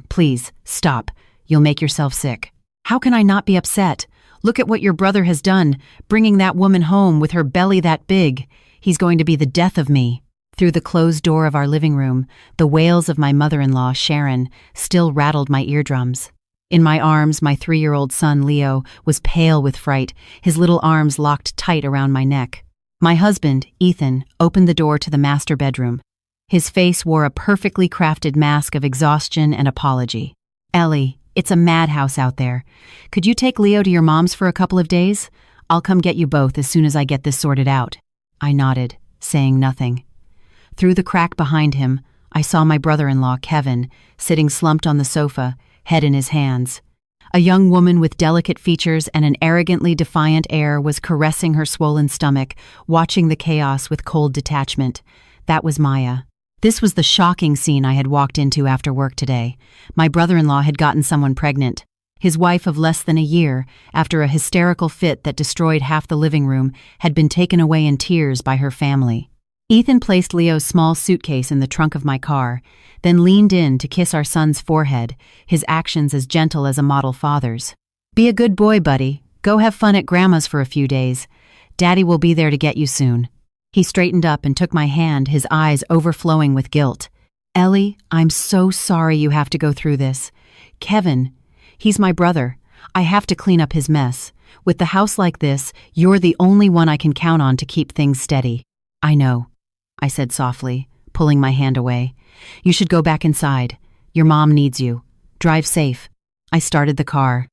Please, stop. You'll make yourself sick. How can I not be upset? Look at what your brother has done, bringing that woman home with her belly that big. He's going to be the death of me. Through the closed door of our living room, the wails of my mother-in-law, Sharon, still rattled my eardrums. In my arms, my 3-year-old son, Leo, was pale with fright, his little arms locked tight around my neck. My husband, Ethan, opened the door to the master bedroom. His face wore a perfectly crafted mask of exhaustion and apology. "Ellie, it's a madhouse out there. Could you take Leo to your mom's for a couple of days? I'll come get you both as soon as I get this sorted out." I nodded, saying nothing. Through the crack behind him, I saw my brother-in-law, Kevin, sitting slumped on the sofa, head in his hands. A young woman with delicate features and an arrogantly defiant air was caressing her swollen stomach, watching the chaos with cold detachment. That was Maya. This was the shocking scene I had walked into after work today. My brother-in-law had gotten someone pregnant. His wife of less than a year, after a hysterical fit that destroyed half the living room, had been taken away in tears by her family. Ethan placed Leo's small suitcase in the trunk of my car, then leaned in to kiss our son's forehead, his actions as gentle as a model father's. "Be a good boy, buddy. Go have fun at Grandma's for a few days. Daddy will be there to get you soon." He straightened up and took my hand, his eyes overflowing with guilt. "Ellie, I'm so sorry you have to go through this. Kevin, he's my brother. I have to clean up his mess. With the house like this, you're the only one I can count on to keep things steady." "I know," I said softly, pulling my hand away. "You should go back inside. Your mom needs you. Drive safe." I started the car.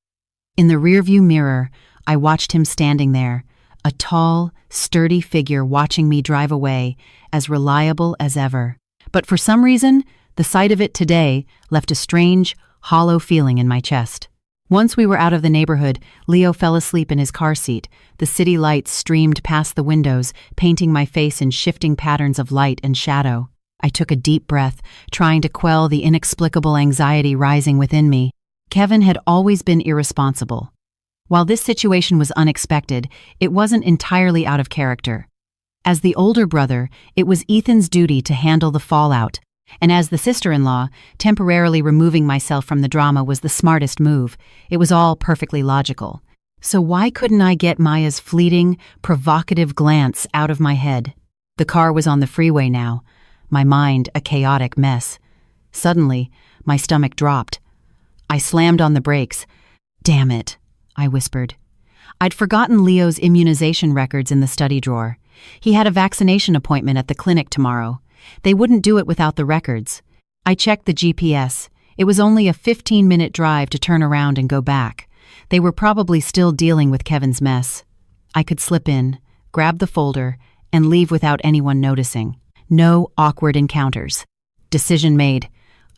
In the rearview mirror, I watched him standing there, a tall, sturdy figure watching me drive away, as reliable as ever. But for some reason, the sight of it today left a strange, hollow feeling in my chest. Once we were out of the neighborhood, Leo fell asleep in his car seat. The city lights streamed past the windows, painting my face in shifting patterns of light and shadow. I took a deep breath, trying to quell the inexplicable anxiety rising within me. Kevin had always been irresponsible. While this situation was unexpected, it wasn't entirely out of character. As the older brother, it was Ethan's duty to handle the fallout, and as the sister-in-law, temporarily removing myself from the drama was the smartest move. It was all perfectly logical. So why couldn't I get Maya's fleeting, provocative glance out of my head? The car was on the freeway now, my mind a chaotic mess. Suddenly, my stomach dropped. I slammed on the brakes. "Damn it," I whispered. I'd forgotten Leo's immunization records in the study drawer. He had a vaccination appointment at the clinic tomorrow. They wouldn't do it without the records. I checked the GPS. It was only a 15-minute drive to turn around and go back. They were probably still dealing with Kevin's mess. I could slip in, grab the folder, and leave without anyone noticing. No awkward encounters. Decision made.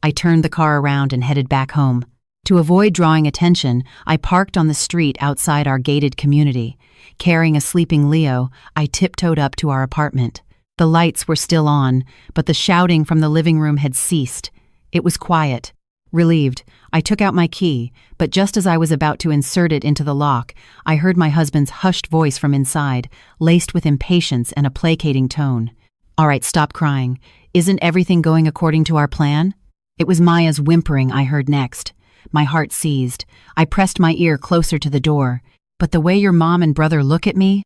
I turned the car around and headed back home. To avoid drawing attention, I parked on the street outside our gated community. Carrying a sleeping Leo, I tiptoed up to our apartment. The lights were still on, but the shouting from the living room had ceased. It was quiet. Relieved, I took out my key, but just as I was about to insert it into the lock, I heard my husband's hushed voice from inside, laced with impatience and a placating tone. "All right, stop crying. Isn't everything going according to our plan?" It was Maya's whimpering I heard next. My heart seized. I pressed my ear closer to the door. "But the way your mom and brother look at me,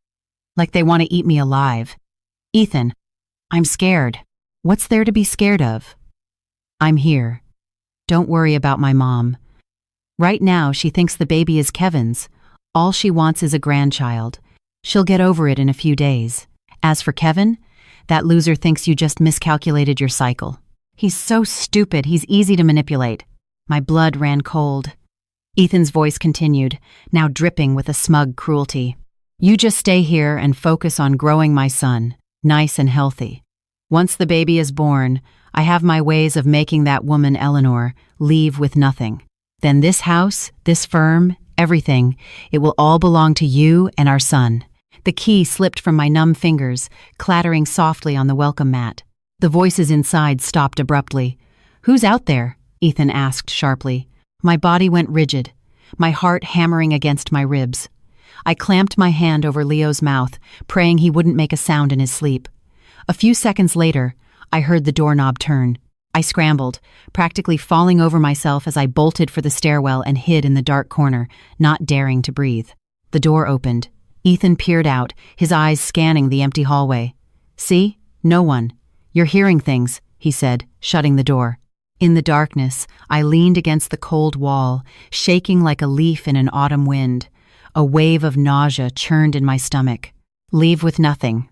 like they want to eat me alive." "Ethan, I'm scared." "What's there to be scared of?" "I'm here. Don't worry about my mom. Right now, she thinks the baby is Kevin's. All she wants is a grandchild. She'll get over it in a few days. As for Kevin, that loser thinks you just miscalculated your cycle. He's so stupid, he's easy to manipulate." My blood ran cold. Ethan's voice continued, now dripping with a smug cruelty. "You just stay here and focus on growing my son, nice and healthy. Once the baby is born, I have my ways of making that woman, Eleanor, leave with nothing. Then this house, this firm, everything, it will all belong to you and our son." The key slipped from my numb fingers, clattering softly on the welcome mat. The voices inside stopped abruptly. "Who's out there?" Ethan asked sharply. My body went rigid, my heart hammering against my ribs. I clamped my hand over Leo's mouth, praying he wouldn't make a sound in his sleep. A few seconds later, I heard the doorknob turn. I scrambled, practically falling over myself as I bolted for the stairwell and hid in the dark corner, not daring to breathe. The door opened. Ethan peered out, his eyes scanning the empty hallway. "See? No one. You're hearing things," he said, shutting the door. In the darkness, I leaned against the cold wall, shaking like a leaf in an autumn wind. A wave of nausea churned in my stomach. Leave with nothing.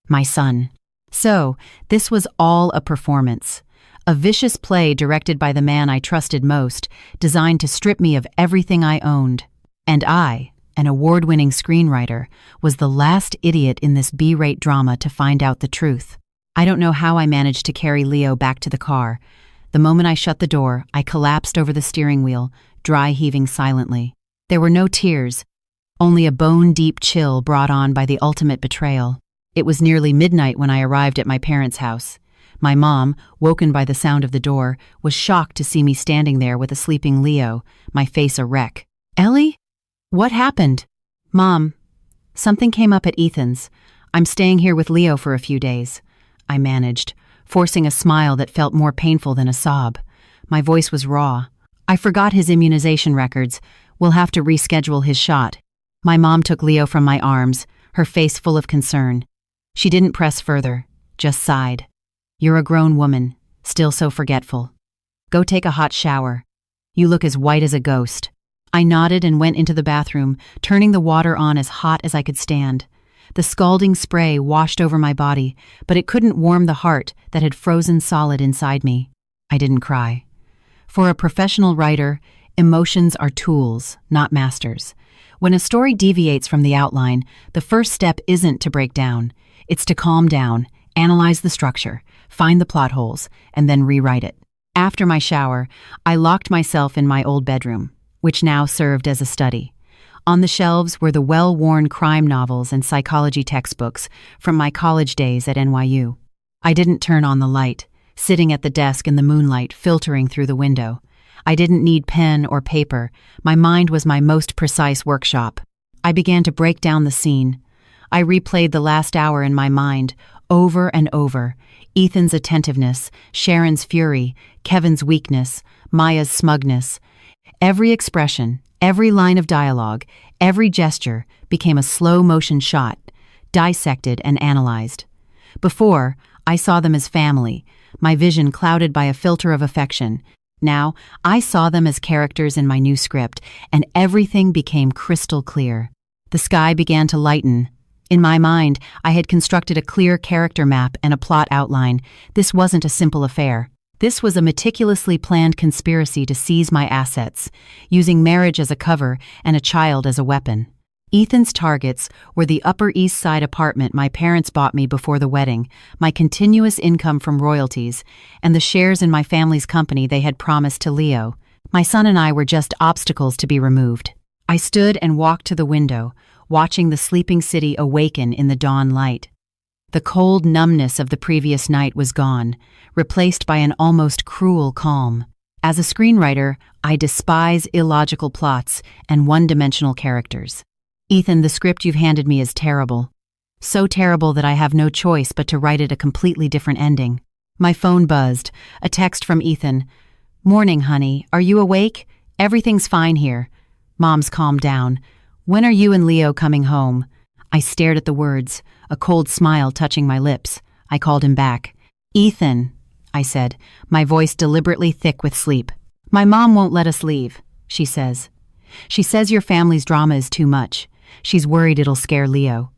My son. So, this was all a performance. A vicious play directed by the man I trusted most, designed to strip me of everything I owned. And I, an award-winning screenwriter, was the last idiot in this B-rate drama to find out the truth. I don't know how I managed to carry Leo back to the car. The moment I shut the door, I collapsed over the steering wheel, dry heaving silently. There were no tears, only a bone-deep chill brought on by the ultimate betrayal. It was nearly midnight when I arrived at my parents' house. My mom, woken by the sound of the door, was shocked to see me standing there with a sleeping Leo, my face a wreck. "Ellie? What happened?" "Mom, something came up at Ethan's. I'm staying here with Leo for a few days," I managed, forcing a smile that felt more painful than a sob. My voice was raw. "I forgot his immunization records. We'll have to reschedule his shot." My mom took Leo from my arms, her face full of concern. She didn't press further, just sighed. "You're a grown woman, still so forgetful. Go take a hot shower. You look as white as a ghost." I nodded and went into the bathroom, turning the water on as hot as I could stand. The scalding spray washed over my body, but it couldn't warm the heart that had frozen solid inside me. I didn't cry. For a professional writer, emotions are tools, not masters. When a story deviates from the outline, the first step isn't to break down. It's to calm down, analyze the structure, find the plot holes, and then rewrite it. After my shower, I locked myself in my old bedroom, which now served as a study. On the shelves were the well-worn crime novels and psychology textbooks from my college days at NYU. I didn't turn on the light, sitting at the desk in the moonlight filtering through the window. I didn't need pen or paper. My mind was my most precise workshop. I began to break down the scene. I replayed the last hour in my mind, over and over. Ethan's attentiveness, Sharon's fury, Kevin's weakness, Maya's smugness. Every expression, every line of dialogue, every gesture became a slow-motion shot, dissected and analyzed. Before, I saw them as family, my vision clouded by a filter of affection. Now, I saw them as characters in my new script, and everything became crystal clear. The sky began to lighten. In my mind, I had constructed a clear character map and a plot outline. This wasn't a simple affair. This was a meticulously planned conspiracy to seize my assets, using marriage as a cover and a child as a weapon. Ethan's targets were the Upper East Side apartment my parents bought me before the wedding, my continuous income from royalties, and the shares in my family's company they had promised to Leo. My son and I were just obstacles to be removed. I stood and walked to the window, watching the sleeping city awaken in the dawn light. The cold numbness of the previous night was gone, replaced by an almost cruel calm. As a screenwriter, I despise illogical plots and one-dimensional characters. "Ethan, the script you've handed me is terrible. So terrible that I have no choice but to write it a completely different ending." My phone buzzed, a text from Ethan. "Morning, honey. Are you awake? Everything's fine here." Mom's calmed down. "When are you and Leo coming home?" I stared at the words, a cold smile touching my lips. I called him back. "Ethan," I said, my voice deliberately thick with sleep. "My mom won't let us leave," she says. "She says your family's drama is too much. She's worried it'll scare Leo.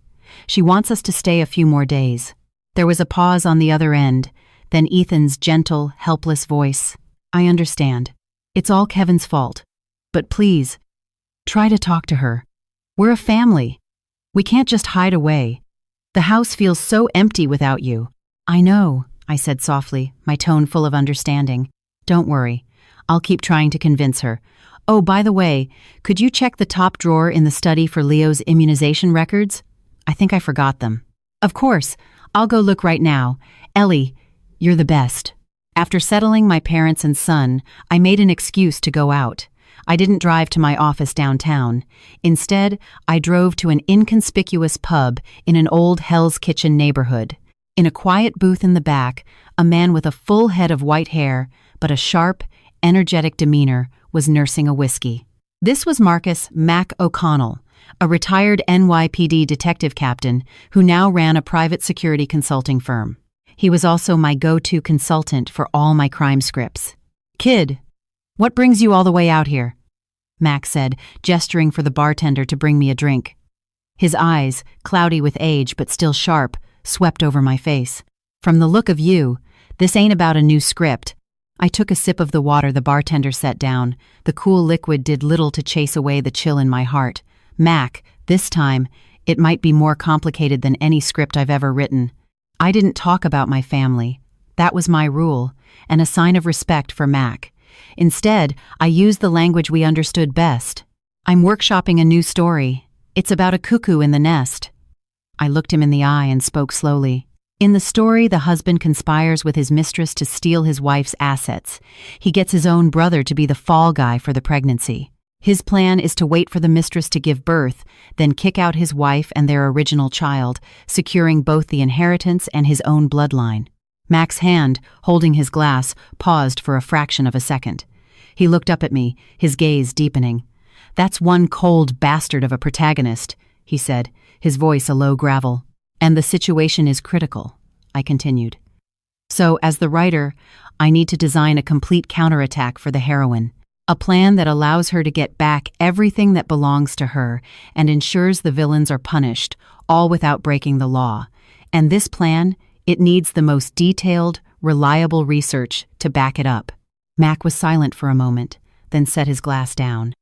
She wants us to stay a few more days." There was a pause on the other end, then Ethan's gentle, helpless voice. "I understand. It's all Kevin's fault. But please, try to talk to her. We're a family. We can't just hide away. The house feels so empty without you." "I know," I said softly, my tone full of understanding. "Don't worry. I'll keep trying to convince her. Oh, by the way, could you check the top drawer in the study for Leo's immunization records? I think I forgot them." "Of course. I'll go look right now. Ellie, you're the best." After settling my parents and son, I made an excuse to go out. I didn't drive to my office downtown. Instead, I drove to an inconspicuous pub in an old Hell's Kitchen neighborhood. In a quiet booth in the back, a man with a full head of white hair, but a sharp, energetic demeanor, was nursing a whiskey. This was Marcus "Mac" O'Connell, a retired NYPD detective captain who now ran a private security consulting firm. He was also my go-to consultant for all my crime scripts. "Kid, what brings you all the way out here?" Mac said, gesturing for the bartender to bring me a drink. His eyes, cloudy with age but still sharp, swept over my face. "From the look of you, this ain't about a new script." I took a sip of the water the bartender set down. The cool liquid did little to chase away the chill in my heart. "Mac, this time, it might be more complicated than any script I've ever written. I didn't talk about my family. That was my rule, and a sign of respect for Mac. Instead, I used the language we understood best. I'm workshopping a new story. It's about a cuckoo in the nest." I looked him in the eye and spoke slowly. "In the story, the husband conspires with his mistress to steal his wife's assets. He gets his own brother to be the fall guy for the pregnancy. His plan is to wait for the mistress to give birth, then kick out his wife and their original child, securing both the inheritance and his own bloodline." Mac's hand, holding his glass, paused for a fraction of a second. He looked up at me, his gaze deepening. "That's one cold bastard of a protagonist," he said, his voice a low gravel. "And the situation is critical," I continued. "So, as the writer, I need to design a complete counterattack for the heroine. A plan that allows her to get back everything that belongs to her and ensures the villains are punished, all without breaking the law. And this plan, it needs the most detailed, reliable research to back it up." Mac was silent for a moment, then set his glass down.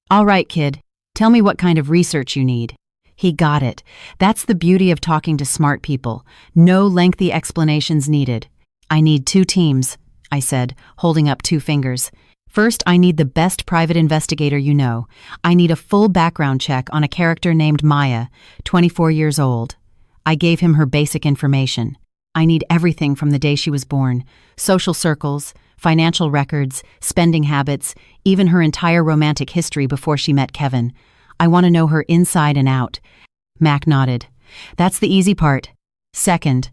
"All right, kid, tell me what kind of research you need." He got it. That's the beauty of talking to smart people. No lengthy explanations needed. "I need 2 teams, I said, holding up 2 fingers. "First, I need the best private investigator you know. I need a full background check on a character named Maya, 24 years old. I gave him her basic information. I need everything from the day she was born, social circles, financial records, spending habits, even her entire romantic history before she met Kevin. I want to know her inside and out." Mac nodded. "That's the easy part. Second,"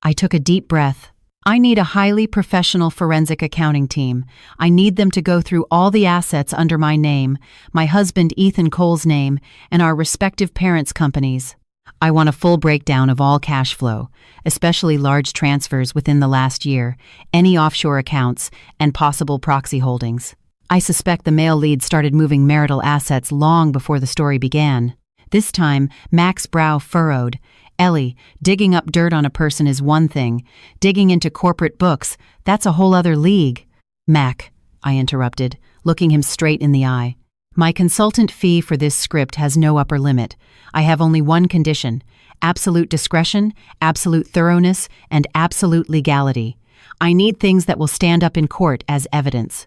I took a deep breath. "I need a highly professional forensic accounting team. I need them to go through all the assets under my name, my husband Ethan Cole's name, and our respective parents' companies. I want a full breakdown of all cash flow, especially large transfers within the last year, any offshore accounts, and possible proxy holdings. I suspect the male lead started moving marital assets long before the story began." This time, Mac's brow furrowed. "Ellie, digging up dirt on a person is one thing. Digging into corporate books, that's a whole other league." "Mac," I interrupted, looking him straight in the eye. "My consultant fee for this script has no upper limit. I have only one condition: absolute discretion, absolute thoroughness, and absolute legality. I need things that will stand up in court as evidence."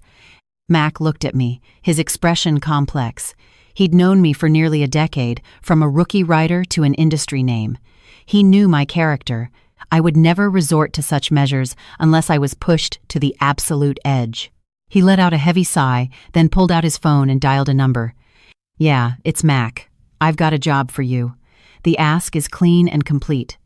Mac looked at me, his expression complex. He'd known me for nearly a decade, from a rookie writer to an industry name. He knew my character. I would never resort to such measures unless I was pushed to the absolute edge. He let out a heavy sigh, then pulled out his phone and dialed a number. "Yeah, it's Mac. I've got a job for you. The ask is clean and complete.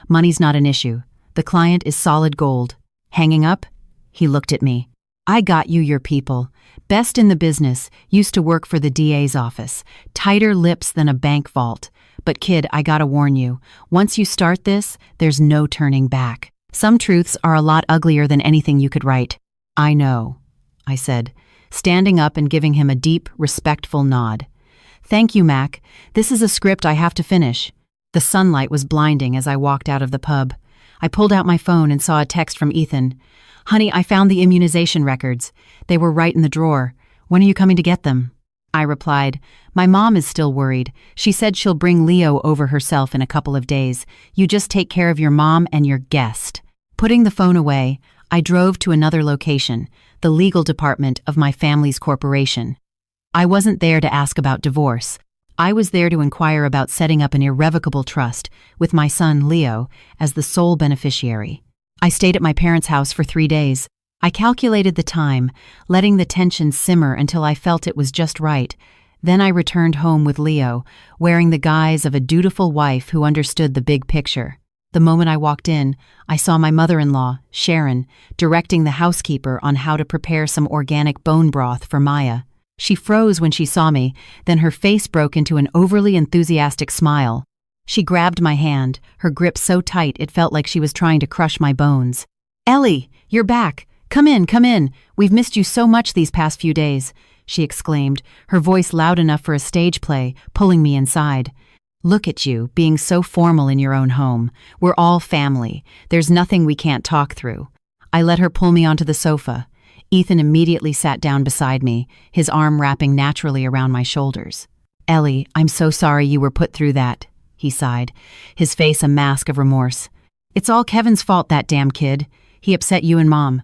Money's not an issue. The client is solid gold. Hanging up?" He looked at me. "I got you your people. Best in the business, used to work for the DA's office. Tighter lips than a bank vault. But kid, I gotta warn you, once you start this, there's no turning back. Some truths are a lot uglier than anything you could write." "I know," I said, standing up and giving him a deep, respectful nod. "Thank you, Mac. This is a script I have to finish." The sunlight was blinding as I walked out of the pub. I pulled out my phone and saw a text from Ethan. "Honey, I found the immunization records. They were right in the drawer. When are you coming to get them?" I replied, "My mom is still worried. She said she'll bring Leo over herself in a couple of days. You just take care of your mom and your guest." Putting the phone away, I drove to another location, the legal department of my family's corporation. I wasn't there to ask about divorce. I was there to inquire about setting up an irrevocable trust with my son Leo as the sole beneficiary. I stayed at my parents' house for 3 days. I calculated the time, letting the tension simmer until I felt it was just right. Then I returned home with Leo, wearing the guise of a dutiful wife who understood the big picture. The moment I walked in, I saw my mother-in-law, Sharon, directing the housekeeper on how to prepare some organic bone broth for Maya. She froze when she saw me, then her face broke into an overly enthusiastic smile. She grabbed my hand, her grip so tight it felt like she was trying to crush my bones. "Ellie, you're back! Come in, come in! We've missed you so much these past few days," she exclaimed, her voice loud enough for a stage play, pulling me inside. "Look at you, being so formal in your own home. We're all family. There's nothing we can't talk through." I let her pull me onto the sofa. Ethan immediately sat down beside me, his arm wrapping naturally around my shoulders. "Ellie, I'm so sorry you were put through that," he sighed, his face a mask of remorse. "It's all Kevin's fault, that damn kid. He upset you and Mom."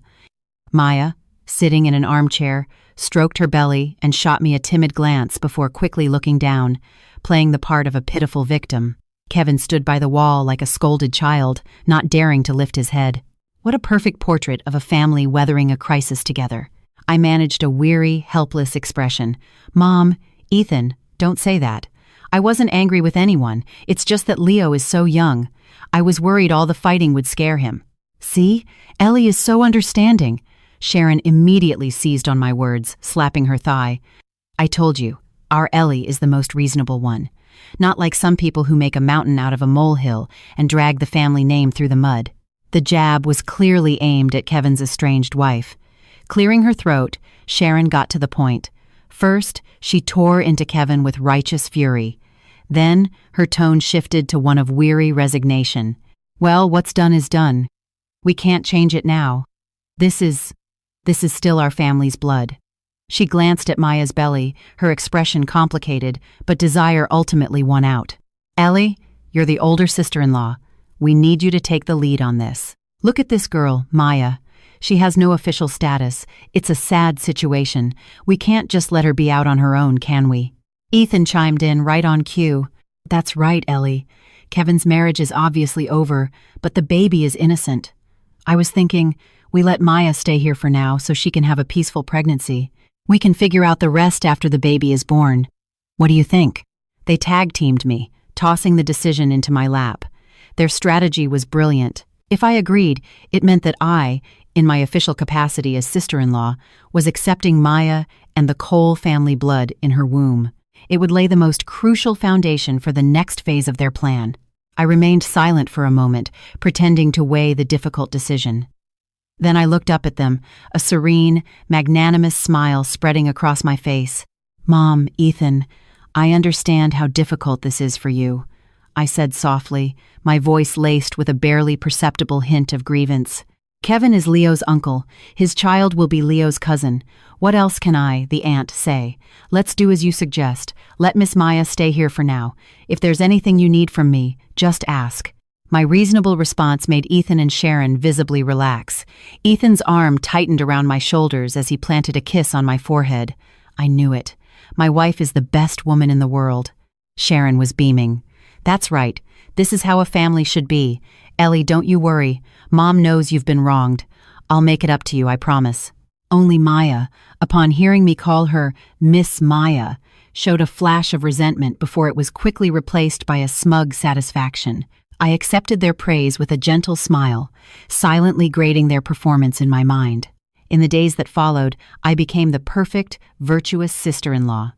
Maya, sitting in an armchair, stroked her belly and shot me a timid glance before quickly looking down, playing the part of a pitiful victim. Kevin stood by the wall like a scolded child, not daring to lift his head. What a perfect portrait of a family weathering a crisis together. I managed a weary, helpless expression. "Mom, Ethan, don't say that. I wasn't angry with anyone, it's just that Leo is so young. I was worried all the fighting would scare him." "See? Ellie is so understanding." Sharon immediately seized on my words, slapping her thigh. "I told you, our Ellie is the most reasonable one. Not like some people who make a mountain out of a molehill and drag the family name through the mud." The jab was clearly aimed at Kevin's estranged wife. Clearing her throat, Sharon got to the point. First, she tore into Kevin with righteous fury. Then, her tone shifted to one of weary resignation. "Well, what's done is done. We can't change it now. This is still our family's blood." She glanced at Maya's belly, her expression complicated, but desire ultimately won out. "Ellie, you're the older sister-in-law. We need you to take the lead on this. Look at this girl, Maya. She has no official status. It's a sad situation. We can't just let her be out on her own, can we?" Ethan chimed in right on cue. "That's right, Ellie. Kevin's marriage is obviously over, but the baby is innocent. I was thinking, we let Maya stay here for now so she can have a peaceful pregnancy. We can figure out the rest after the baby is born. What do you think?" They tag-teamed me, tossing the decision into my lap. Their strategy was brilliant. If I agreed, it meant that I, in my official capacity as sister-in-law, was accepting Maya and the Cole family blood in her womb. It would lay the most crucial foundation for the next phase of their plan. I remained silent for a moment, pretending to weigh the difficult decision. Then I looked up at them, a serene, magnanimous smile spreading across my face. "Mom, Ethan, I understand how difficult this is for you," I said softly, my voice laced with a barely perceptible hint of grievance. "Kevin is Leo's uncle. His child will be Leo's cousin. What else can I, the aunt, say? Let's do as you suggest. Let Miss Maya stay here for now. If there's anything you need from me, just ask." My reasonable response made Ethan and Sharon visibly relax. Ethan's arm tightened around my shoulders as he planted a kiss on my forehead. I knew it. My wife is the best woman in the world. Sharon was beaming. "That's right. This is how a family should be. Ellie, don't you worry. Mom knows you've been wronged. I'll make it up to you, I promise." Only Maya, upon hearing me call her Miss Maya, showed a flash of resentment before it was quickly replaced by a smug satisfaction. I accepted their praise with a gentle smile, silently grading their performance in my mind. In the days that followed, I became the perfect, virtuous sister-in-law.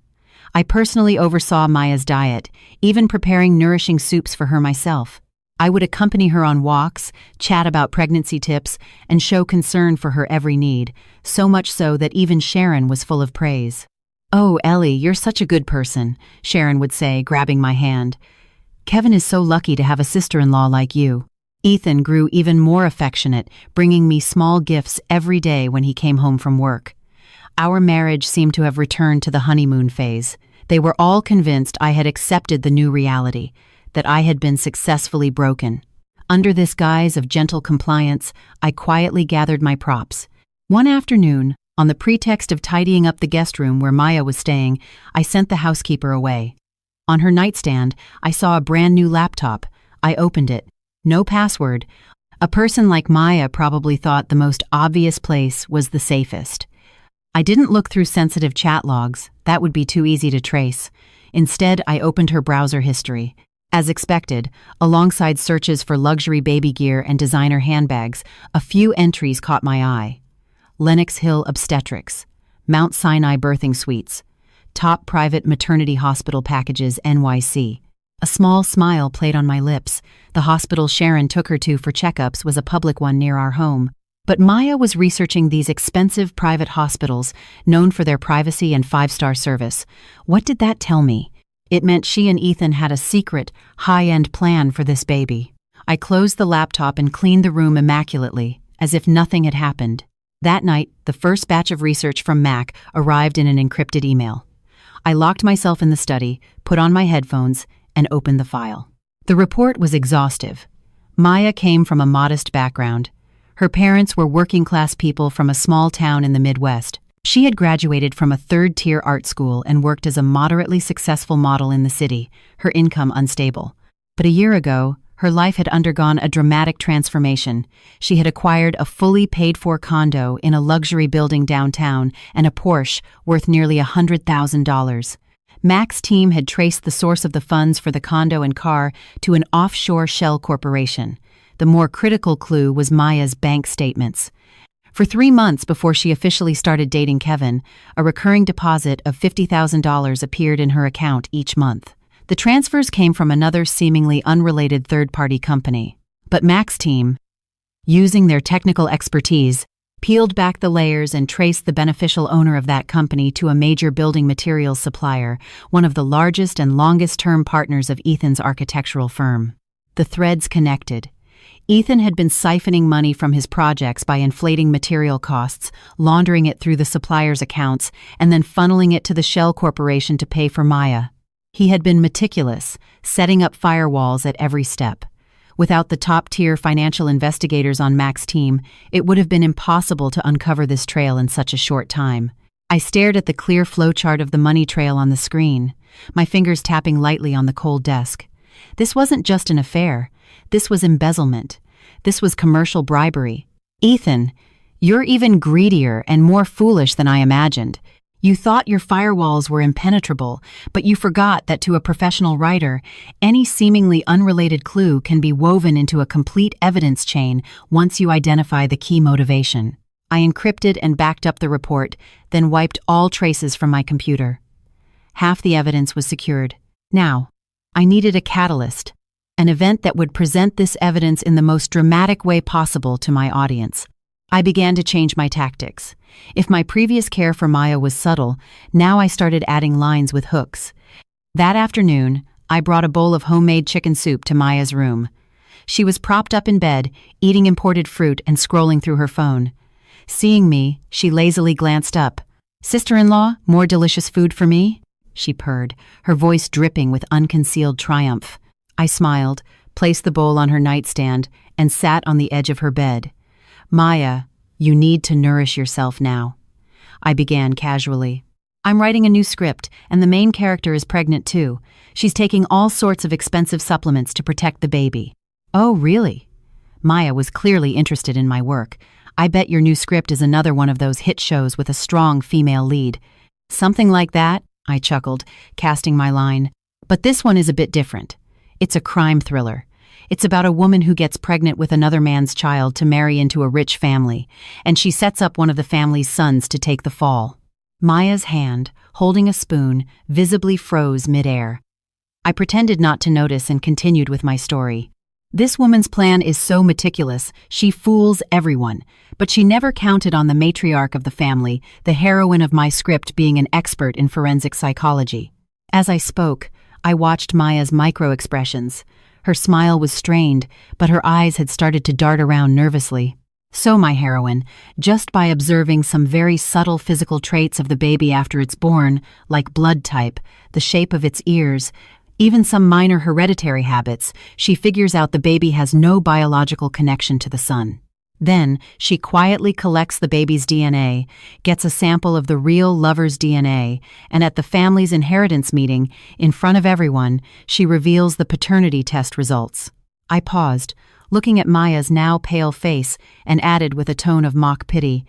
I personally oversaw Maya's diet, even preparing nourishing soups for her myself. I would accompany her on walks, chat about pregnancy tips, and show concern for her every need, so much so that even Sharon was full of praise. "Oh, Ellie, you're such a good person," Sharon would say, grabbing my hand. "Kevin is so lucky to have a sister-in-law like you." Ethan grew even more affectionate, bringing me small gifts every day when he came home from work. Our marriage seemed to have returned to the honeymoon phase. They were all convinced I had accepted the new reality, that I had been successfully broken. Under this guise of gentle compliance, I quietly gathered my props. One afternoon, on the pretext of tidying up the guest room where Maya was staying, I sent the housekeeper away. On her nightstand, I saw a brand new laptop. I opened it. No password. A person like Maya probably thought the most obvious place was the safest. I didn't look through sensitive chat logs. That would be too easy to trace. Instead, I opened her browser history. As expected, alongside searches for luxury baby gear and designer handbags, a few entries caught my eye. Lenox Hill Obstetrics, Mount Sinai Birthing Suites, Top Private Maternity Hospital Packages NYC. A small smile played on my lips. The hospital Sharon took her to for checkups was a public one near our home. But Maya was researching these expensive private hospitals, known for their privacy and five-star service. What did that tell me? It meant she and Ethan had a secret, high-end plan for this baby. I closed the laptop and cleaned the room immaculately, as if nothing had happened. That night, the first batch of research from Mac arrived in an encrypted email. I locked myself in the study, put on my headphones, and opened the file. The report was exhaustive. Maya came from a modest background. Her parents were working-class people from a small town in the Midwest. She had graduated from a third-tier art school and worked as a moderately successful model in the city, her income unstable. But a year ago, her life had undergone a dramatic transformation. She had acquired a fully paid-for condo in a luxury building downtown and a Porsche worth nearly $100,000. Mac's team had traced the source of the funds for the condo and car to an offshore shell corporation. The more critical clue was Maya's bank statements. For 3 months before she officially started dating Kevin, a recurring deposit of $50,000 appeared in her account each month. The transfers came from another seemingly unrelated third-party company. But Mac's team, using their technical expertise, peeled back the layers and traced the beneficial owner of that company to a major building materials supplier, one of the largest and longest-term partners of Ethan's architectural firm. The threads connected. Ethan had been siphoning money from his projects by inflating material costs, laundering it through the supplier's accounts, and then funneling it to the shell corporation to pay for Maya. He had been meticulous, setting up firewalls at every step. Without the top-tier financial investigators on Mac's team, it would have been impossible to uncover this trail in such a short time. I stared at the clear flowchart of the money trail on the screen, my fingers tapping lightly on the cold desk. This wasn't just an affair. This was embezzlement. This was commercial bribery. Ethan, you're even greedier and more foolish than I imagined. You thought your firewalls were impenetrable, but you forgot that to a professional writer, any seemingly unrelated clue can be woven into a complete evidence chain once you identify the key motivation. I encrypted and backed up the report, then wiped all traces from my computer. Half the evidence was secured. Now, I needed a catalyst, an event that would present this evidence in the most dramatic way possible to my audience. I began to change my tactics. If my previous care for Maya was subtle, now I started adding lines with hooks. That afternoon, I brought a bowl of homemade chicken soup to Maya's room. She was propped up in bed, eating imported fruit and scrolling through her phone. Seeing me, she lazily glanced up. "Sister-in-law, more delicious food for me?" she purred, her voice dripping with unconcealed triumph. I smiled, placed the bowl on her nightstand, and sat on the edge of her bed. "Maya, you need to nourish yourself now," I began casually. "I'm writing a new script, and the main character is pregnant too. She's taking all sorts of expensive supplements to protect the baby." "Oh, really?" Maya was clearly interested in my work. "I bet your new script is another one of those hit shows with a strong female lead." "Something like that," I chuckled, casting my line. "But this one is a bit different. It's a crime thriller. It's about a woman who gets pregnant with another man's child to marry into a rich family, and she sets up one of the family's sons to take the fall." Maya's hand, holding a spoon, visibly froze midair. I pretended not to notice and continued with my story. "This woman's plan is so meticulous, she fools everyone, but she never counted on the matriarch of the family, the heroine of my script being an expert in forensic psychology." As I spoke, I watched Maya's micro-expressions. Her smile was strained, but her eyes had started to dart around nervously. "So, my heroine, just by observing some very subtle physical traits of the baby after it's born, like blood type, the shape of its ears, even some minor hereditary habits, she figures out the baby has no biological connection to the son. Then, she quietly collects the baby's DNA, gets a sample of the real lover's DNA, and at the family's inheritance meeting, in front of everyone, she reveals the paternity test results." I paused, looking at Maya's now pale face, and added with a tone of mock pity,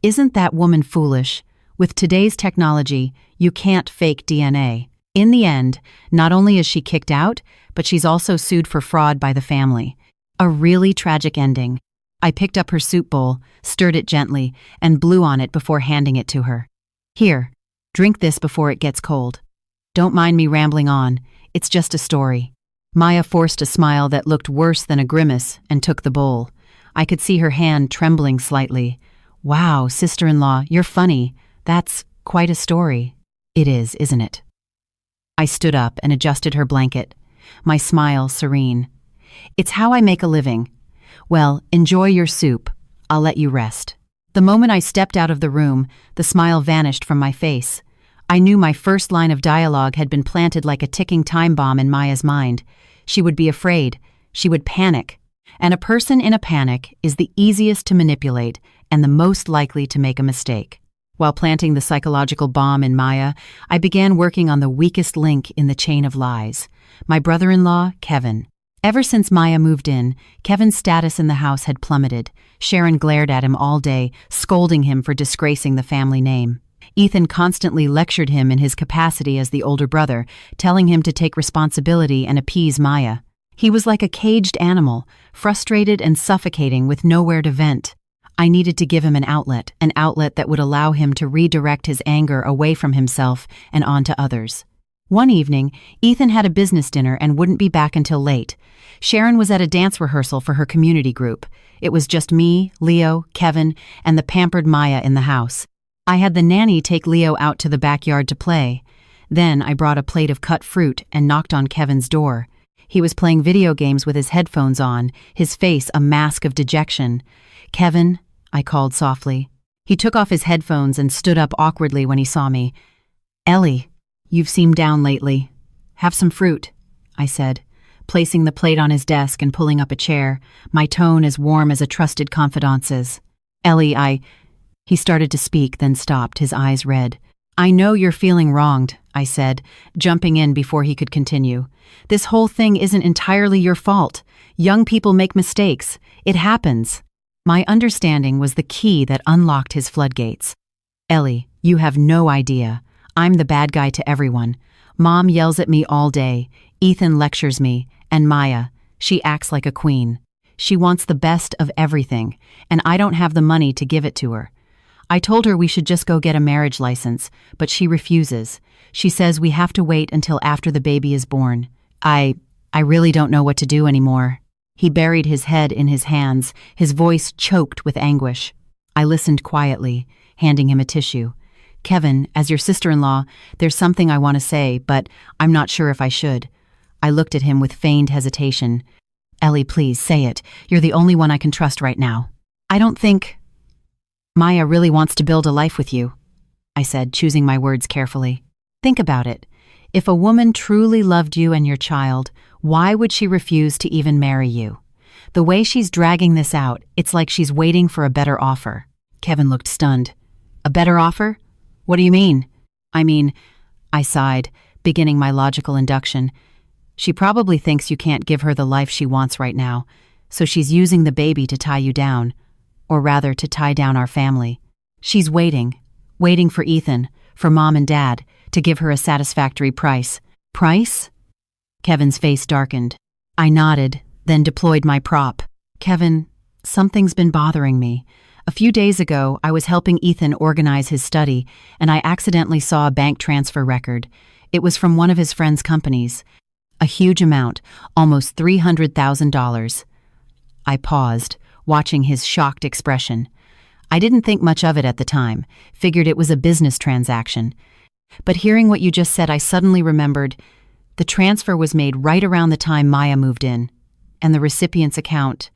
"Isn't that woman foolish? With today's technology, you can't fake DNA." In the end, not only is she kicked out, but she's also sued for fraud by the family. A really tragic ending. I picked up her soup bowl, stirred it gently, and blew on it before handing it to her. Here, drink this before it gets cold. Don't mind me rambling on, it's just a story. Maya forced a smile that looked worse than a grimace and took the bowl. I could see her hand trembling slightly. Wow, sister-in-law, you're funny. That's quite a story. It is, isn't it? I stood up and adjusted her blanket, my smile serene. It's how I make a living. Well, enjoy your soup. I'll let you rest. The moment I stepped out of the room, the smile vanished from my face. I knew my first line of dialogue had been planted like a ticking time bomb in Maya's mind. She would be afraid. She would panic. And a person in a panic is the easiest to manipulate and the most likely to make a mistake. While planting the psychological bomb in Maya, I began working on the weakest link in the chain of lies. My brother-in-law, Kevin. Ever since Maya moved in, Kevin's status in the house had plummeted. Sharon glared at him all day, scolding him for disgracing the family name. Ethan constantly lectured him in his capacity as the older brother, telling him to take responsibility and appease Maya. He was like a caged animal, frustrated and suffocating with nowhere to vent. I needed to give him an outlet that would allow him to redirect his anger away from himself and onto others. One evening, Ethan had a business dinner and wouldn't be back until late. Sharon was at a dance rehearsal for her community group. It was just me, Leo, Kevin, and the pampered Maya in the house. I had the nanny take Leo out to the backyard to play. Then I brought a plate of cut fruit and knocked on Kevin's door. He was playing video games with his headphones on, his face a mask of dejection. "Kevin," I called softly. He took off his headphones and stood up awkwardly when he saw me. "Ellie, you've seemed down lately. Have some fruit," I said, placing the plate on his desk and pulling up a chair, my tone as warm as a trusted confidance's. "Ellie, He started to speak, then stopped, his eyes red. "I know you're feeling wronged," I said, jumping in before he could continue. "This whole thing isn't entirely your fault. Young people make mistakes. It happens." My understanding was the key that unlocked his floodgates. "Ellie, you have no idea. I'm the bad guy to everyone. Mom yells at me all day. Ethan lectures me. And Maya, she acts like a queen. She wants the best of everything, and I don't have the money to give it to her. I told her we should just go get a marriage license, but she refuses. She says we have to wait until after the baby is born. I really don't know what to do anymore." He buried his head in his hands, his voice choked with anguish. I listened quietly, handing him a tissue. "Kevin, as your sister-in-law, there's something I want to say, but I'm not sure if I should." I looked at him with feigned hesitation. "Ellie, please, say it. You're the only one I can trust right now." "I don't think Maya really wants to build a life with you," I said, choosing my words carefully. "Think about it. If a woman truly loved you and your child, why would she refuse to even marry you? The way she's dragging this out, it's like she's waiting for a better offer." Kevin looked stunned. "A better offer? What do you mean?" I sighed, beginning my logical induction. "She probably thinks you can't give her the life she wants right now, so she's using the baby to tie you down. Or rather, to tie down our family. She's waiting for Ethan, for Mom and Dad, to give her a satisfactory price." "Price?" Kevin's face darkened. I nodded, then deployed my prop. "Kevin, something's been bothering me. A few days ago, I was helping Ethan organize his study, and I accidentally saw a bank transfer record. It was from one of his friend's companies. A huge amount, almost $300,000. I paused, watching his shocked expression. I didn't think much of it at the time, figured it was a business transaction. But hearing what you just said, I suddenly remembered the transfer was made right around the time Maya moved in. And the recipient's account,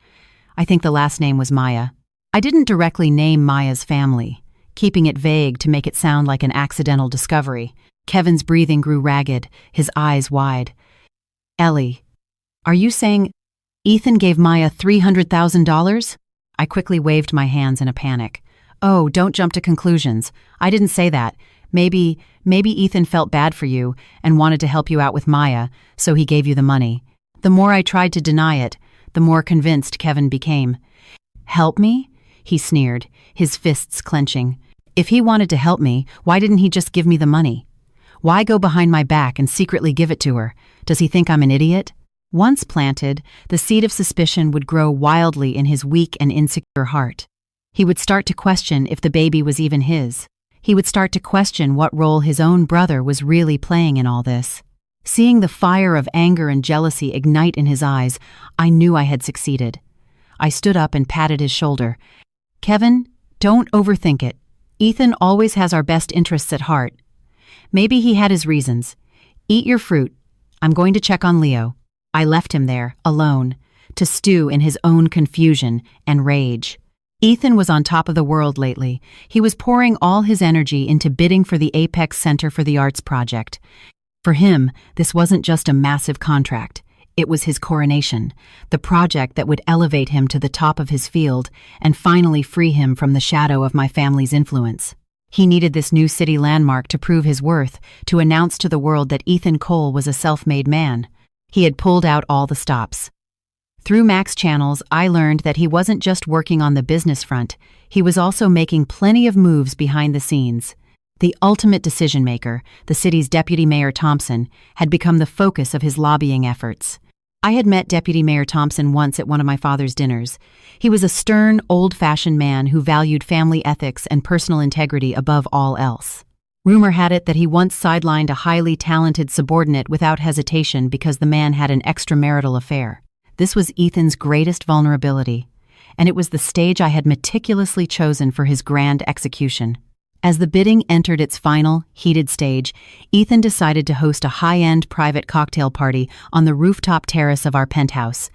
I think the last name was Maya. I didn't directly name Maya's family, keeping it vague to make it sound like an accidental discovery. Kevin's breathing grew ragged, his eyes wide. "Ellie, are you saying Ethan gave Maya $300,000? I quickly waved my hands in a panic. "Oh, don't jump to conclusions. I didn't say that. Maybe Ethan felt bad for you and wanted to help you out with Maya, so he gave you the money." The more I tried to deny it, the more convinced Kevin became. "Help me?" he sneered, his fists clenching. "If he wanted to help me, why didn't he just give me the money? Why go behind my back and secretly give it to her? Does he think I'm an idiot?" Once planted, the seed of suspicion would grow wildly in his weak and insecure heart. He would start to question if the baby was even his. He would start to question what role his own brother was really playing in all this. Seeing the fire of anger and jealousy ignite in his eyes, I knew I had succeeded. I stood up and patted his shoulder. "Kevin, don't overthink it. Ethan always has our best interests at heart. Maybe he had his reasons. Eat your fruit. I'm going to check on Leo." I left him there, alone, to stew in his own confusion and rage. Ethan was on top of the world lately. He was pouring all his energy into bidding for the Apex Center for the Arts project. For him, this wasn't just a massive contract. It was his coronation, the project that would elevate him to the top of his field and finally free him from the shadow of my family's influence. He needed this new city landmark to prove his worth, to announce to the world that Ethan Cole was a self-made man. He had pulled out all the stops. Through Mac's channels, I learned that he wasn't just working on the business front, he was also making plenty of moves behind the scenes. The ultimate decision-maker, the city's Deputy Mayor Thompson, had become the focus of his lobbying efforts. I had met Deputy Mayor Thompson once at one of my father's dinners. He was a stern, old-fashioned man who valued family ethics and personal integrity above all else. Rumor had it that he once sidelined a highly talented subordinate without hesitation because the man had an extramarital affair. This was Ethan's greatest vulnerability, and it was the stage I had meticulously chosen for his grand execution. As the bidding entered its final, heated stage, Ethan decided to host a high-end private cocktail party on the rooftop terrace of our penthouse.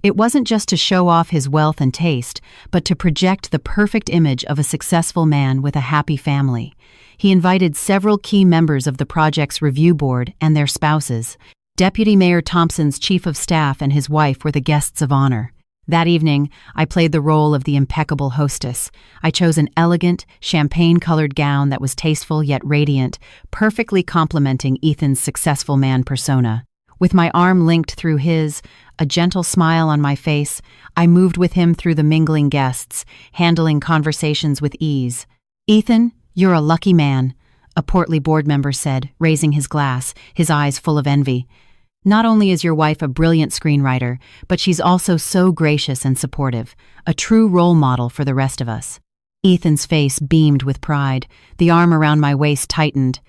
It wasn't just to show off his wealth and taste, but to project the perfect image of a successful man with a happy family. He invited several key members of the project's review board and their spouses. Deputy Mayor Thompson's chief of staff and his wife were the guests of honor. That evening, I played the role of the impeccable hostess. I chose an elegant, champagne-colored gown that was tasteful yet radiant, perfectly complementing Ethan's successful man persona. With my arm linked through his, a gentle smile on my face, I moved with him through the mingling guests, handling conversations with ease. "Ethan, you're a lucky man," a portly board member said, raising his glass, his eyes full of envy. "Not only is your wife a brilliant screenwriter, but she's also so gracious and supportive, a true role model for the rest of us." Ethan's face beamed with pride. The arm around my waist tightened.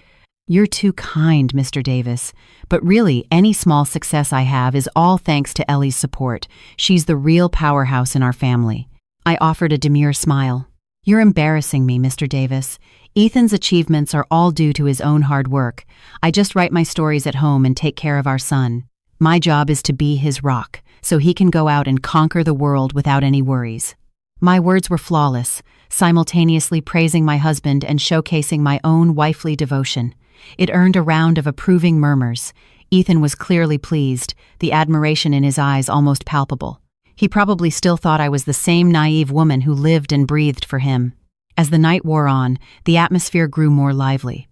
"You're too kind, Mr. Davis. But really, any small success I have is all thanks to Ellie's support. She's the real powerhouse in our family." I offered a demure smile. "You're embarrassing me, Mr. Davis. Ethan's achievements are all due to his own hard work. I just write my stories at home and take care of our son. My job is to be his rock, so he can go out and conquer the world without any worries." My words were flawless, simultaneously praising my husband and showcasing my own wifely devotion. It earned a round of approving murmurs. Ethan was clearly pleased, the admiration in his eyes almost palpable. He probably still thought I was the same naive woman who lived and breathed for him. As the night wore on, the atmosphere grew more lively.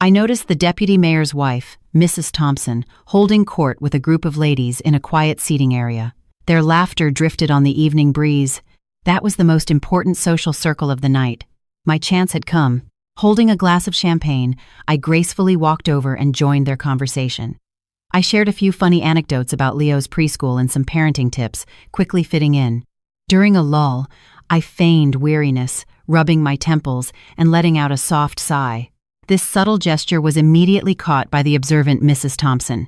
I noticed the deputy mayor's wife, Mrs. Thompson, holding court with a group of ladies in a quiet seating area. Their laughter drifted on the evening breeze. That was the most important social circle of the night. My chance had come. Holding a glass of champagne, I gracefully walked over and joined their conversation. I shared a few funny anecdotes about Leo's preschool and some parenting tips, quickly fitting in. During a lull, I feigned weariness, rubbing my temples and letting out a soft sigh. This subtle gesture was immediately caught by the observant Mrs. Thompson.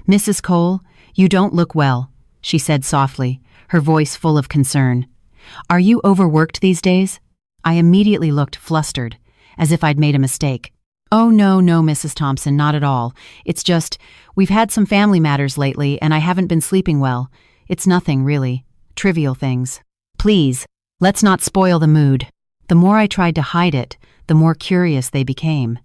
"Mrs. Cole, you don't look well," she said softly, her voice full of concern. "Are you overworked these days?" I immediately looked flustered, as if I'd made a mistake. "Oh, no, Mrs. Thompson, not at all. It's just, we've had some family matters lately and I haven't been sleeping well. It's nothing, really. Trivial things. Please, let's not spoil the mood." The more I tried to hide it, the more curious they became.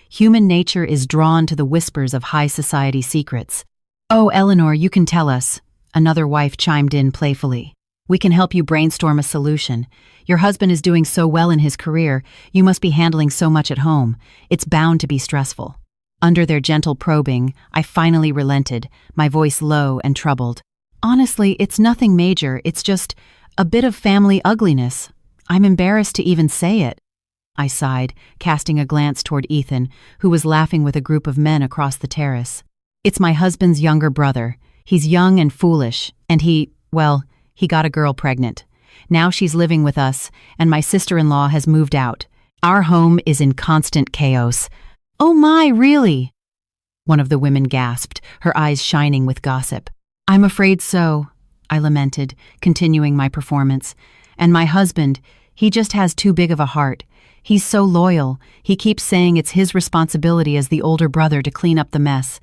Human nature is drawn to the whispers of high society secrets. "Oh, Eleanor, you can tell us," another wife chimed in playfully. "We can help you brainstorm a solution. Your husband is doing so well in his career, you must be handling so much at home. It's bound to be stressful." Under their gentle probing, I finally relented, my voice low and troubled. "Honestly, it's nothing major, it's just a bit of family ugliness. I'm embarrassed to even say it." I sighed, casting a glance toward Ethan, who was laughing with a group of men across the terrace. "It's my husband's younger brother. He's young and foolish, and he got a girl pregnant. Now she's living with us, and my sister-in-law has moved out. Our home is in constant chaos." "Oh my, really?" one of the women gasped, her eyes shining with gossip. "I'm afraid so," I lamented, continuing my performance. "And my husband, he just has too big of a heart. He's so loyal. He keeps saying it's his responsibility as the older brother to clean up the mess.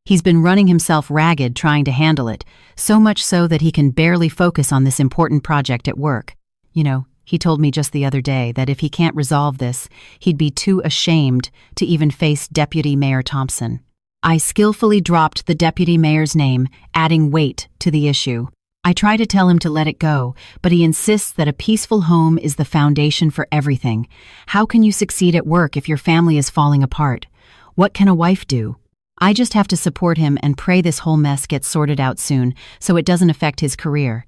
He's been running himself ragged trying to handle it, so much so that he can barely focus on this important project at work. He told me just the other day that if he can't resolve this, he'd be too ashamed to even face Deputy Mayor Thompson." I skillfully dropped the deputy mayor's name, adding weight to the issue. I try to tell him to let it go, but he insists that a peaceful home is the foundation for everything. How can you succeed at work if your family is falling apart? What can a wife do? I just have to support him and pray this whole mess gets sorted out soon so it doesn't affect his career.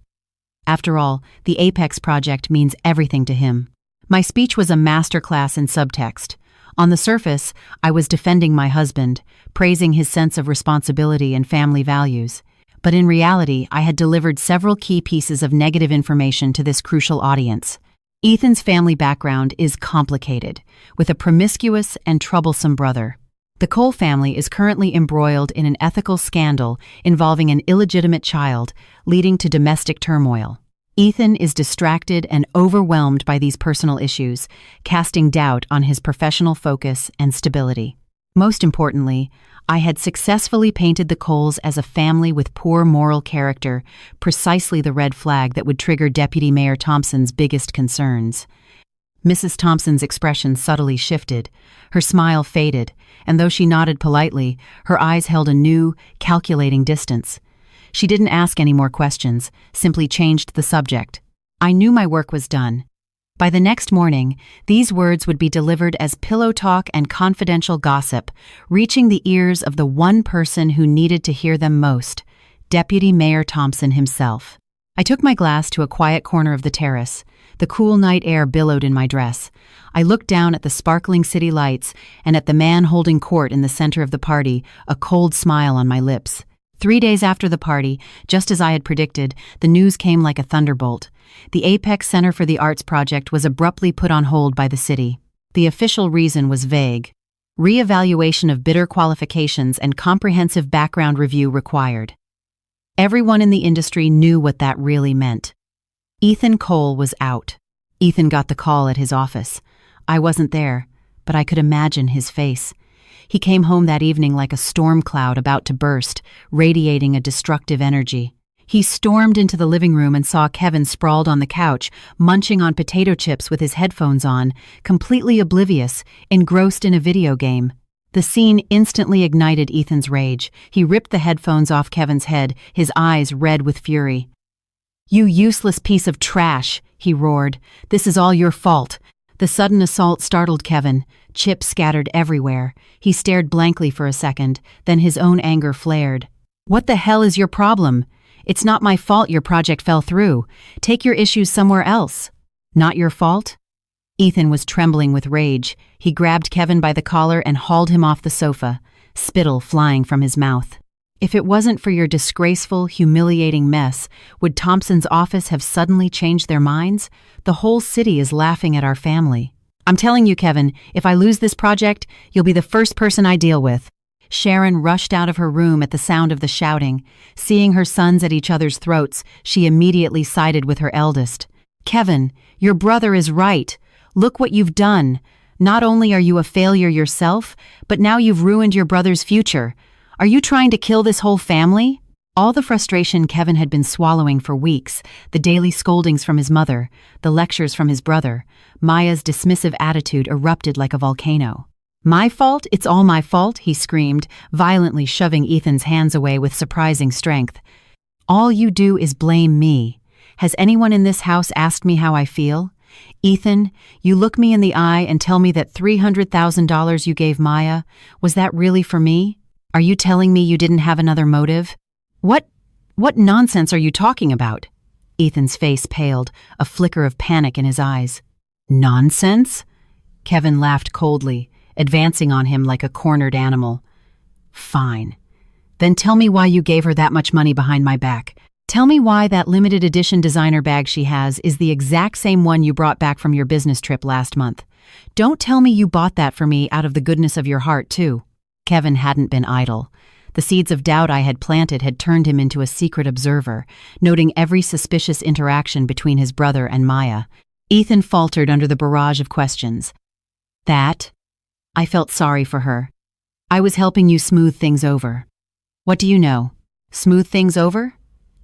After all, the Apex project means everything to him. My speech was a masterclass in subtext. On the surface, I was defending my husband, praising his sense of responsibility and family values. But in reality, I had delivered several key pieces of negative information to this crucial audience. Ethan's family background is complicated, with a promiscuous and troublesome brother. The Cole family is currently embroiled in an ethical scandal involving an illegitimate child, leading to domestic turmoil. Ethan is distracted and overwhelmed by these personal issues, casting doubt on his professional focus and stability. Most importantly, I had successfully painted the Coles as a family with poor moral character, precisely the red flag that would trigger Deputy Mayor Thompson's biggest concerns. Mrs. Thompson's expression subtly shifted. Her smile faded, and though she nodded politely, her eyes held a new, calculating distance. She didn't ask any more questions, simply changed the subject. I knew my work was done. By the next morning, these words would be delivered as pillow talk and confidential gossip, reaching the ears of the one person who needed to hear them most, Deputy Mayor Thompson himself. I took my glass to a quiet corner of the terrace. The cool night air billowed in my dress. I looked down at the sparkling city lights and at the man holding court in the center of the party, a cold smile on my lips. 3 days after the party, just as I had predicted, the news came like a thunderbolt. The Apex Center for the Arts project was abruptly put on hold by the city. The official reason was vague. Re-evaluation of bidder qualifications and comprehensive background review required. Everyone in the industry knew what that really meant. Ethan Cole was out. Ethan got the call at his office. I wasn't there, but I could imagine his face. He came home that evening like a storm cloud about to burst, radiating a destructive energy. He stormed into the living room and saw Kevin sprawled on the couch, munching on potato chips with his headphones on, completely oblivious, engrossed in a video game. The scene instantly ignited Ethan's rage. He ripped the headphones off Kevin's head, his eyes red with fury. "You useless piece of trash," he roared. "This is all your fault." The sudden assault startled Kevin. Chips scattered everywhere. He stared blankly for a second, then his own anger flared. "What the hell is your problem? It's not my fault your project fell through. Take your issues somewhere else." "Not your fault?" Ethan was trembling with rage. He grabbed Kevin by the collar and hauled him off the sofa, spittle flying from his mouth. "If it wasn't for your disgraceful, humiliating mess, would Thompson's office have suddenly changed their minds? The whole city is laughing at our family. I'm telling you, Kevin, if I lose this project, you'll be the first person I deal with." Sharon rushed out of her room at the sound of the shouting. Seeing her sons at each other's throats, she immediately sided with her eldest. "Kevin, your brother is right. Look what you've done. Not only are you a failure yourself, but now you've ruined your brother's future. Are you trying to kill this whole family?" All the frustration Kevin had been swallowing for weeks, the daily scoldings from his mother, the lectures from his brother, Maya's dismissive attitude erupted like a volcano. "My fault? It's all my fault," he screamed, violently shoving Ethan's hands away with surprising strength. "All you do is blame me. Has anyone in this house asked me how I feel? Ethan, you look me in the eye and tell me that $300,000 you gave Maya, was that really for me? Are you telling me you didn't have another motive? What nonsense are you talking about?" Ethan's face paled, a flicker of panic in his eyes. "Nonsense?" Kevin laughed coldly, advancing on him like a cornered animal. "Fine. Then tell me why you gave her that much money behind my back. Tell me why that limited edition designer bag she has is the exact same one you brought back from your business trip last month. Don't tell me you bought that for me out of the goodness of your heart, too." Kevin hadn't been idle. The seeds of doubt I had planted had turned him into a secret observer, noting every suspicious interaction between his brother and Maya. Ethan faltered under the barrage of questions. "That?" I felt sorry for her. "I was helping you smooth things over." "What do you know? Smooth things over?"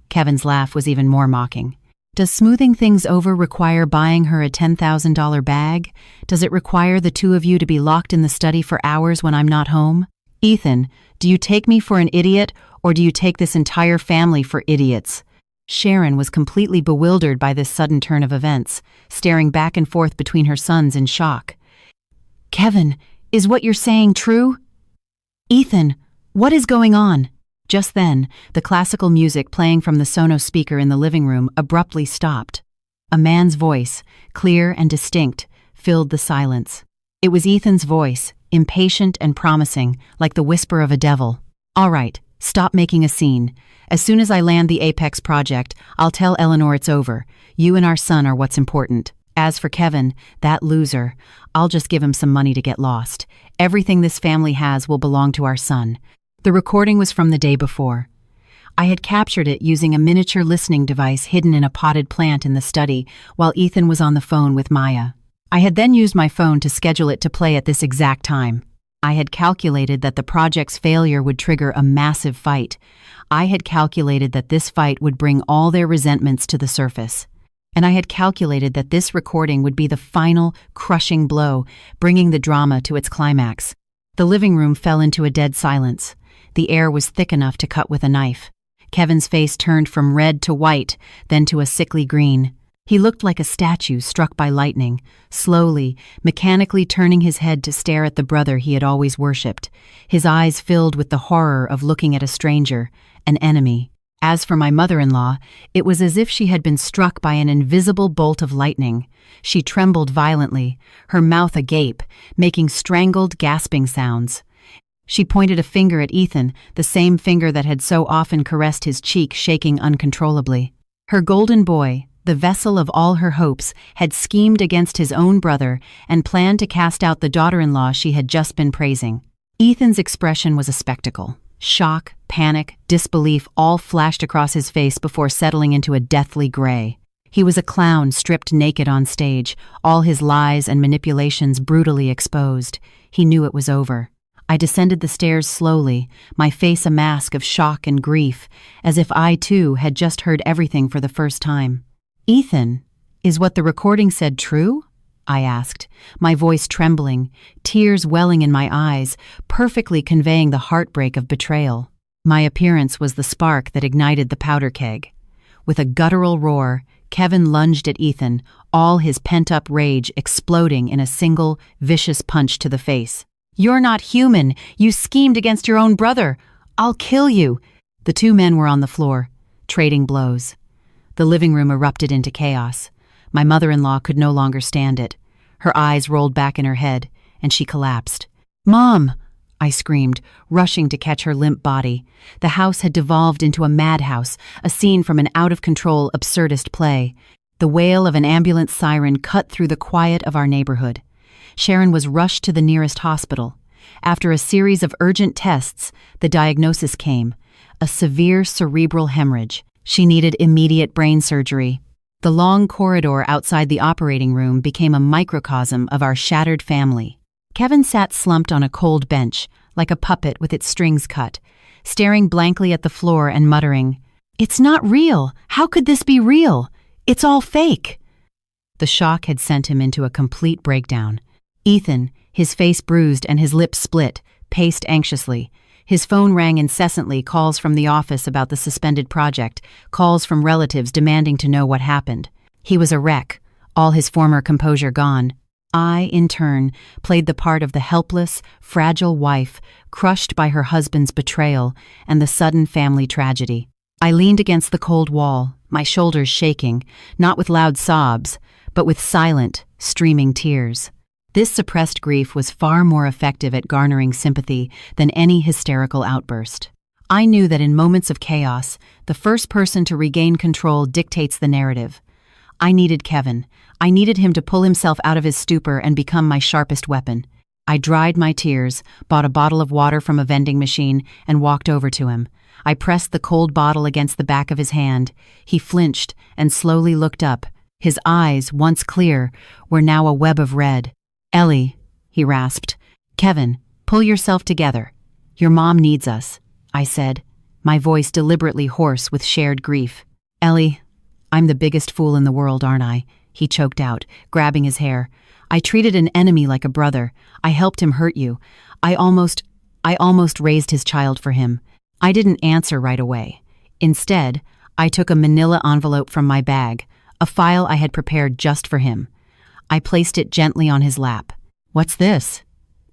Kevin's laugh was even more mocking. "Does smoothing things over require buying her a $10,000 bag? Does it require the two of you to be locked in the study for hours when I'm not home? Ethan, do you take me for an idiot, or do you take this entire family for idiots?" Sharon was completely bewildered by this sudden turn of events, staring back and forth between her sons in shock. "Kevin, is what you're saying true?" "Ethan, what is going on?" Just then, the classical music playing from the Sonos speaker in the living room abruptly stopped. A man's voice, clear and distinct, filled the silence. It was Ethan's voice, impatient and promising, like the whisper of a devil. "All right, stop making a scene. As soon as I land the Apex project, I'll tell Eleanor it's over. You and our son are what's important. As for Kevin, that loser, I'll just give him some money to get lost. Everything this family has will belong to our son." The recording was from the day before. I had captured it using a miniature listening device hidden in a potted plant in the study while Ethan was on the phone with Maya. I had then used my phone to schedule it to play at this exact time. I had calculated that the project's failure would trigger a massive fight. I had calculated that this fight would bring all their resentments to the surface. And I had calculated that this recording would be the final, crushing blow, bringing the drama to its climax. The living room fell into a dead silence. The air was thick enough to cut with a knife. Kevin's face turned from red to white, then to a sickly green. He looked like a statue struck by lightning, slowly, mechanically turning his head to stare at the brother he had always worshipped, his eyes filled with the horror of looking at a stranger, an enemy. As for my mother-in-law, it was as if she had been struck by an invisible bolt of lightning. She trembled violently, her mouth agape, making strangled, gasping sounds. She pointed a finger at Ethan, the same finger that had so often caressed his cheek, shaking uncontrollably. Her golden boy, the vessel of all her hopes, had schemed against his own brother and planned to cast out the daughter-in-law she had just been praising. Ethan's expression was a spectacle. Shock, panic, disbelief all flashed across his face before settling into a deathly gray. He was a clown stripped naked on stage, all his lies and manipulations brutally exposed. He knew it was over. I descended the stairs slowly, my face a mask of shock and grief, as if I, too, had just heard everything for the first time. "Ethan, is what the recording said true?" I asked, my voice trembling, tears welling in my eyes, perfectly conveying the heartbreak of betrayal. My appearance was the spark that ignited the powder keg. With a guttural roar, Kevin lunged at Ethan, all his pent-up rage exploding in a single, vicious punch to the face. "You're not human! You schemed against your own brother! I'll kill you!" The two men were on the floor, trading blows. The living room erupted into chaos. My mother-in-law could no longer stand it. Her eyes rolled back in her head, and she collapsed. "Mom!" I screamed, rushing to catch her limp body. The house had devolved into a madhouse, a scene from an out-of-control absurdist play. The wail of an ambulance siren cut through the quiet of our neighborhood. Sharon was rushed to the nearest hospital. After a series of urgent tests, the diagnosis came: a severe cerebral hemorrhage. She needed immediate brain surgery. The long corridor outside the operating room became a microcosm of our shattered family. Kevin sat slumped on a cold bench, like a puppet with its strings cut, staring blankly at the floor and muttering, "It's not real! How could this be real? It's all fake!" The shock had sent him into a complete breakdown. Ethan, his face bruised and his lips split, paced anxiously. His phone rang incessantly, calls from the office about the suspended project, calls from relatives demanding to know what happened. He was a wreck, all his former composure gone. I, in turn, played the part of the helpless, fragile wife, crushed by her husband's betrayal and the sudden family tragedy. I leaned against the cold wall, my shoulders shaking, not with loud sobs, but with silent, streaming tears. This suppressed grief was far more effective at garnering sympathy than any hysterical outburst. I knew that in moments of chaos, the first person to regain control dictates the narrative. I needed Kevin. I needed him to pull himself out of his stupor and become my sharpest weapon. I dried my tears, bought a bottle of water from a vending machine, and walked over to him. I pressed the cold bottle against the back of his hand. He flinched and slowly looked up. His eyes, once clear, were now a web of red. "Ellie," he rasped. "Kevin, pull yourself together. Your mom needs us," I said, my voice deliberately hoarse with shared grief. "Ellie, I'm the biggest fool in the world, aren't I?" he choked out, grabbing his hair. "I treated an enemy like a brother. I helped him hurt you. I almost raised his child for him." I didn't answer right away. Instead, I took a manila envelope from my bag, a file I had prepared just for him. I placed it gently on his lap. "What's this?"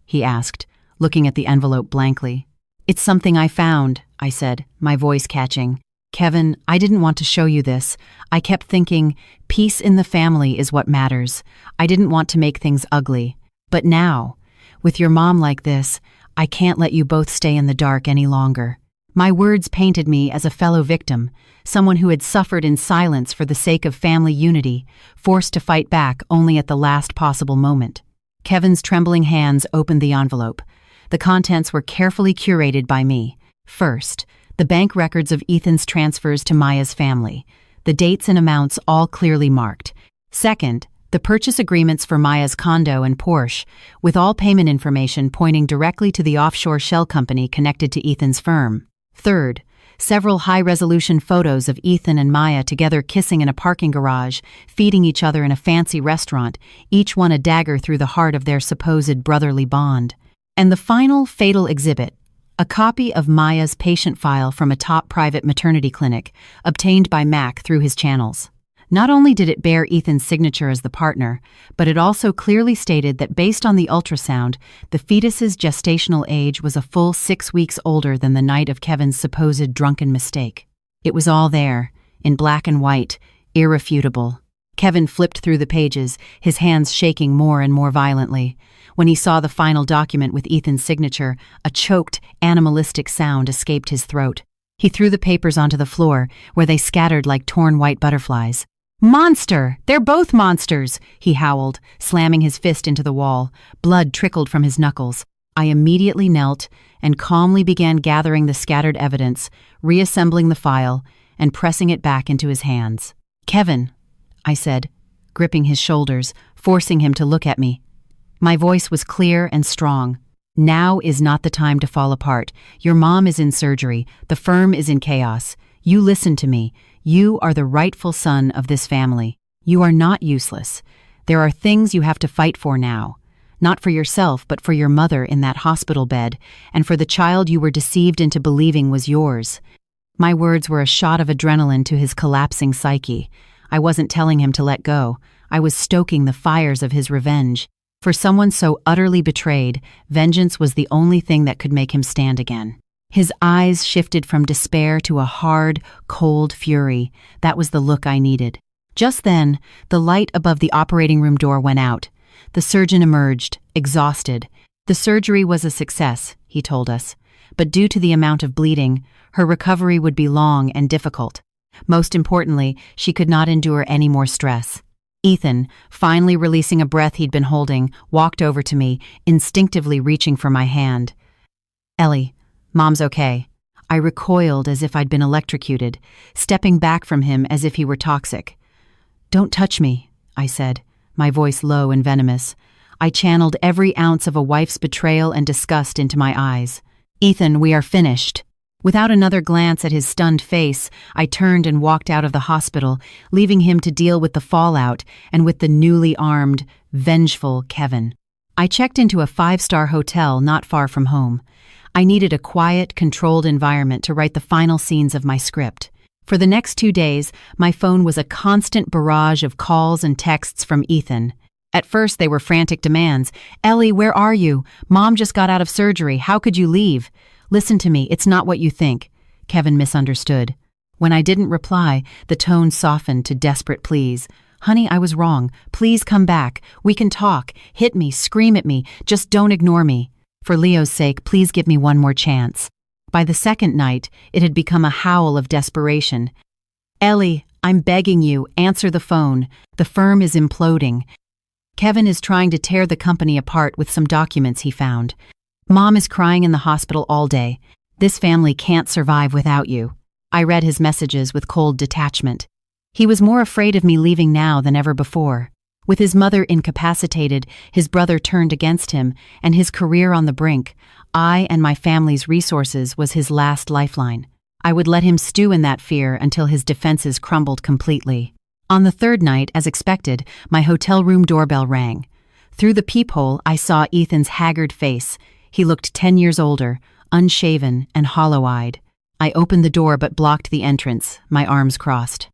he asked, looking at the envelope blankly. "It's something I found," I said, my voice catching. "Kevin, I didn't want to show you this. I kept thinking, peace in the family is what matters. I didn't want to make things ugly. But now, with your mom like this, I can't let you both stay in the dark any longer." My words painted me as a fellow victim, someone who had suffered in silence for the sake of family unity, forced to fight back only at the last possible moment. Kevin's trembling hands opened the envelope. The contents were carefully curated by me. First, the bank records of Ethan's transfers to Maya's family, the dates and amounts all clearly marked. Second, the purchase agreements for Maya's condo and Porsche, with all payment information pointing directly to the offshore shell company connected to Ethan's firm. Third, several high-resolution photos of Ethan and Maya together kissing in a parking garage, feeding each other in a fancy restaurant, each one a dagger through the heart of their supposed brotherly bond. And the final fatal exhibit, a copy of Maya's patient file from a top private maternity clinic, obtained by Mac through his channels. Not only did it bear Ethan's signature as the partner, but it also clearly stated that based on the ultrasound, the fetus's gestational age was a full 6 weeks older than the night of Kevin's supposed drunken mistake. It was all there, in black and white, irrefutable. Kevin flipped through the pages, his hands shaking more and more violently. When he saw the final document with Ethan's signature, a choked, animalistic sound escaped his throat. He threw the papers onto the floor, where they scattered like torn white butterflies. "Monster! They're both monsters!" he howled, slamming his fist into the wall. Blood trickled from his knuckles. I immediately knelt and calmly began gathering the scattered evidence, reassembling the file, and pressing it back into his hands. "Kevin," I said, gripping his shoulders, forcing him to look at me. My voice was clear and strong. "Now is not the time to fall apart. Your mom is in surgery. The firm is in chaos. You listen to me. You are the rightful son of this family. You are not useless. There are things you have to fight for now. Not for yourself, but for your mother in that hospital bed, and for the child you were deceived into believing was yours." My words were a shot of adrenaline to his collapsing psyche. I wasn't telling him to let go. I was stoking the fires of his revenge. For someone so utterly betrayed, vengeance was the only thing that could make him stand again. His eyes shifted from despair to a hard, cold fury. That was the look I needed. Just then, the light above the operating room door went out. The surgeon emerged, exhausted. The surgery was a success, he told us, but due to the amount of bleeding, her recovery would be long and difficult. Most importantly, she could not endure any more stress. Ethan, finally releasing a breath he'd been holding, walked over to me, instinctively reaching for my hand. "Ellie, Mom's okay." I recoiled as if I'd been electrocuted, stepping back from him as if he were toxic. "Don't touch me," I said, my voice low and venomous. I channeled every ounce of a wife's betrayal and disgust into my eyes. "Ethan, we are finished." Without another glance at his stunned face, I turned and walked out of the hospital, leaving him to deal with the fallout and with the newly armed, vengeful Kevin. I checked into a 5-star hotel not far from home. I needed a quiet, controlled environment to write the final scenes of my script. For the next 2 days, my phone was a constant barrage of calls and texts from Ethan. At first, they were frantic demands. "Ellie, where are you? Mom just got out of surgery. How could you leave? Listen to me, it's not what you think." Kevin misunderstood. When I didn't reply, the tone softened to desperate pleas. "Honey, I was wrong. Please come back. We can talk. Hit me, scream at me. Just don't ignore me. For Leo's sake, please give me one more chance." By the second night, it had become a howl of desperation. "Ellie, I'm begging you, answer the phone. The firm is imploding. Kevin is trying to tear the company apart with some documents he found. Mom is crying in the hospital all day. This family can't survive without you." I read his messages with cold detachment. He was more afraid of me leaving now than ever before. With his mother incapacitated, his brother turned against him, and his career on the brink, I and my family's resources was his last lifeline. I would let him stew in that fear until his defenses crumbled completely. On the third night, as expected, my hotel room doorbell rang. Through the peephole, I saw Ethan's haggard face. He looked 10 years older, unshaven and hollow-eyed. I opened the door but blocked the entrance, my arms crossed.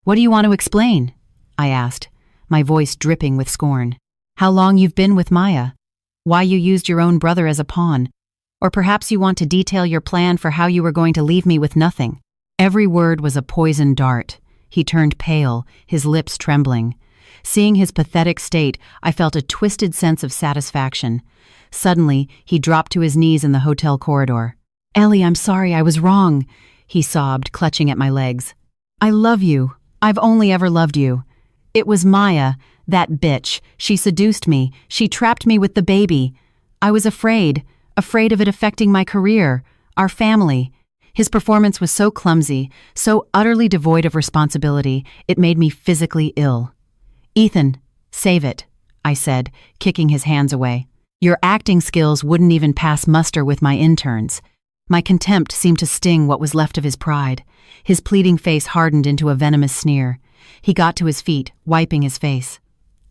"What do you want to explain?" I asked, my voice dripping with scorn. "How long you've been with Maya? Why you used your own brother as a pawn? Or perhaps you want to detail your plan for how you were going to leave me with nothing?" Every word was a poison dart. He turned pale, his lips trembling. Seeing his pathetic state, I felt a twisted sense of satisfaction. Suddenly, he dropped to his knees in the hotel corridor. "Ellie, I'm sorry, I was wrong," he sobbed, clutching at my legs. "I love you. I've only ever loved you. It was Maya, that bitch. She seduced me. She trapped me with the baby. I was afraid of it affecting my career, our family." His performance was so clumsy, so utterly devoid of responsibility, it made me physically ill. "Ethan, save it," I said, kicking his hands away. "Your acting skills wouldn't even pass muster with my interns." My contempt seemed to sting what was left of his pride. His pleading face hardened into a venomous sneer. He got to his feet, wiping his face.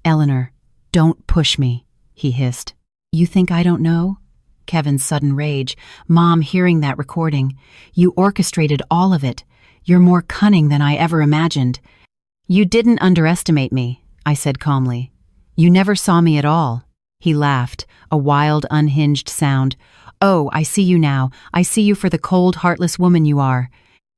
"Eleanor, don't push me," he hissed. "You think I don't know?" Kevin's sudden rage. "Mom, hearing that recording. You orchestrated all of it. You're more cunning than I ever imagined." "You didn't underestimate me," I said calmly. "You never saw me at all." He laughed, a wild, unhinged sound. "Oh, I see you now. I see you for the cold, heartless woman you are.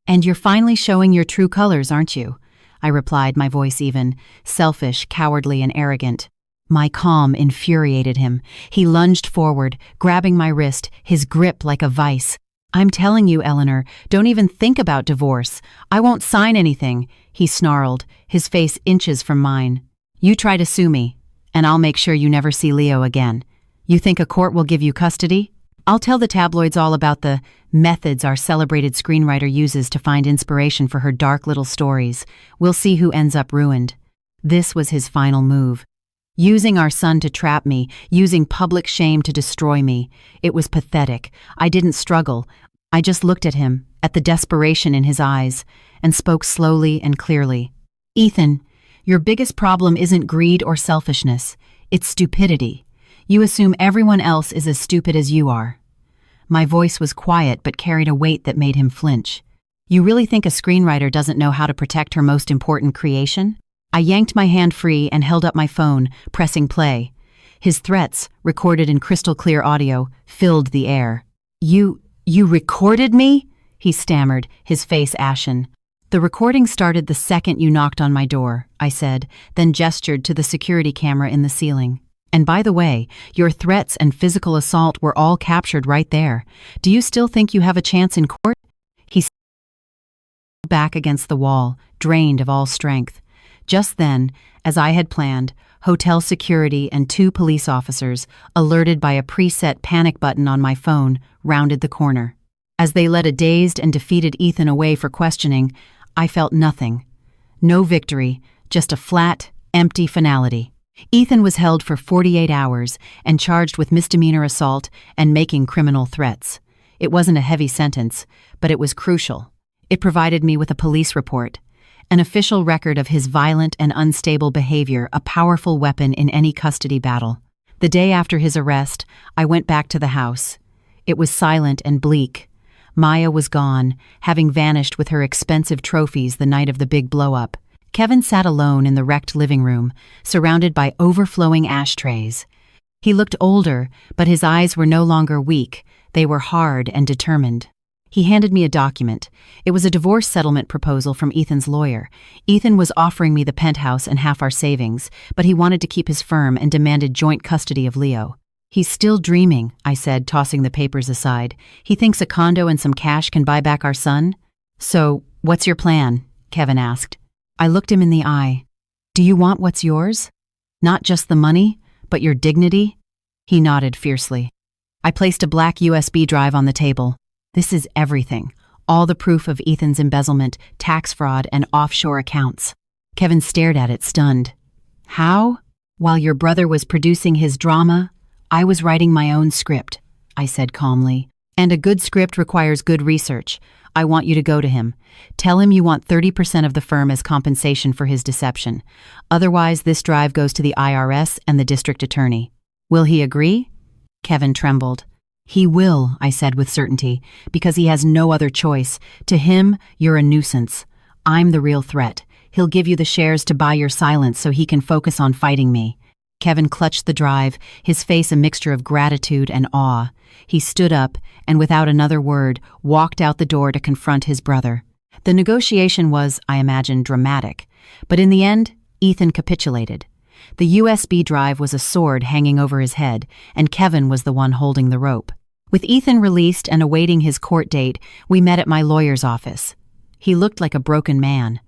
And you're finally showing your true colors, aren't you?" I replied, my voice even, selfish, cowardly, and arrogant. My calm infuriated him. He lunged forward, grabbing my wrist, his grip like a vice. "I'm telling you, Eleanor, don't even think about divorce. I won't sign anything," he snarled, his face inches from mine. "You try to sue me, and I'll make sure you never see Leo again. You think a court will give you custody? I'll tell the tabloids all about the methods our celebrated screenwriter uses to find inspiration for her dark little stories. We'll see who ends up ruined." This was his final move. Using our son to trap me, using public shame to destroy me. It was pathetic. I didn't struggle. I just looked at him, at the desperation in his eyes, and spoke slowly and clearly. "Ethan, your biggest problem isn't greed or selfishness. It's stupidity. You assume everyone else is as stupid as you are." My voice was quiet but carried a weight that made him flinch. "You really think a screenwriter doesn't know how to protect her most important creation?" I yanked my hand free and held up my phone, pressing play. His threats, recorded in crystal-clear audio, filled the air. You recorded me?" he stammered, his face ashen. "The recording started the second you knocked on my door," I said, then gestured to the security camera in the ceiling. "And by the way, your threats and physical assault were all captured right there. Do you still think you have a chance in court?" He sat back against the wall, drained of all strength. Just then, as I had planned, hotel security and 2 police officers, alerted by a preset panic button on my phone, rounded the corner. As they led a dazed and defeated Ethan away for questioning, I felt nothing. No victory, just a flat, empty finality. Ethan was held for 48 hours and charged with misdemeanor assault and making criminal threats. It wasn't a heavy sentence, but it was crucial. It provided me with a police report. An official record of his violent and unstable behavior, a powerful weapon in any custody battle. The day after his arrest, I went back to the house. It was silent and bleak. Maya was gone, having vanished with her expensive trophies the night of the big blow-up. Kevin sat alone in the wrecked living room, surrounded by overflowing ashtrays. He looked older, but his eyes were no longer weak. They were hard and determined. He handed me a document. It was a divorce settlement proposal from Ethan's lawyer. Ethan was offering me the penthouse and half our savings, but he wanted to keep his firm and demanded joint custody of Leo. He's still dreaming, I said, tossing the papers aside. He thinks a condo and some cash can buy back our son? So, what's your plan? Kevin asked. I looked him in the eye. Do you want what's yours? Not just the money, but your dignity? He nodded fiercely. I placed a black USB drive on the table. This is everything. All the proof of Ethan's embezzlement, tax fraud, and offshore accounts. Kevin stared at it, stunned. How? While your brother was producing his drama, I was writing my own script, I said calmly. And a good script requires good research. I want you to go to him. Tell him you want 30% of the firm as compensation for his deception. Otherwise, this drive goes to the IRS and the district attorney. Will he agree? Kevin trembled. He will, I said with certainty, because he has no other choice. To him, you're a nuisance. I'm the real threat. He'll give you the shares to buy your silence so he can focus on fighting me. Kevin clutched the drive, his face a mixture of gratitude and awe. He stood up and, without another word, walked out the door to confront his brother. The negotiation was, I imagine, dramatic. But in the end, Ethan capitulated. The USB drive was a sword hanging over his head, and Kevin was the one holding the rope. With Ethan released and awaiting his court date, we met at my lawyer's office. He looked like a broken man.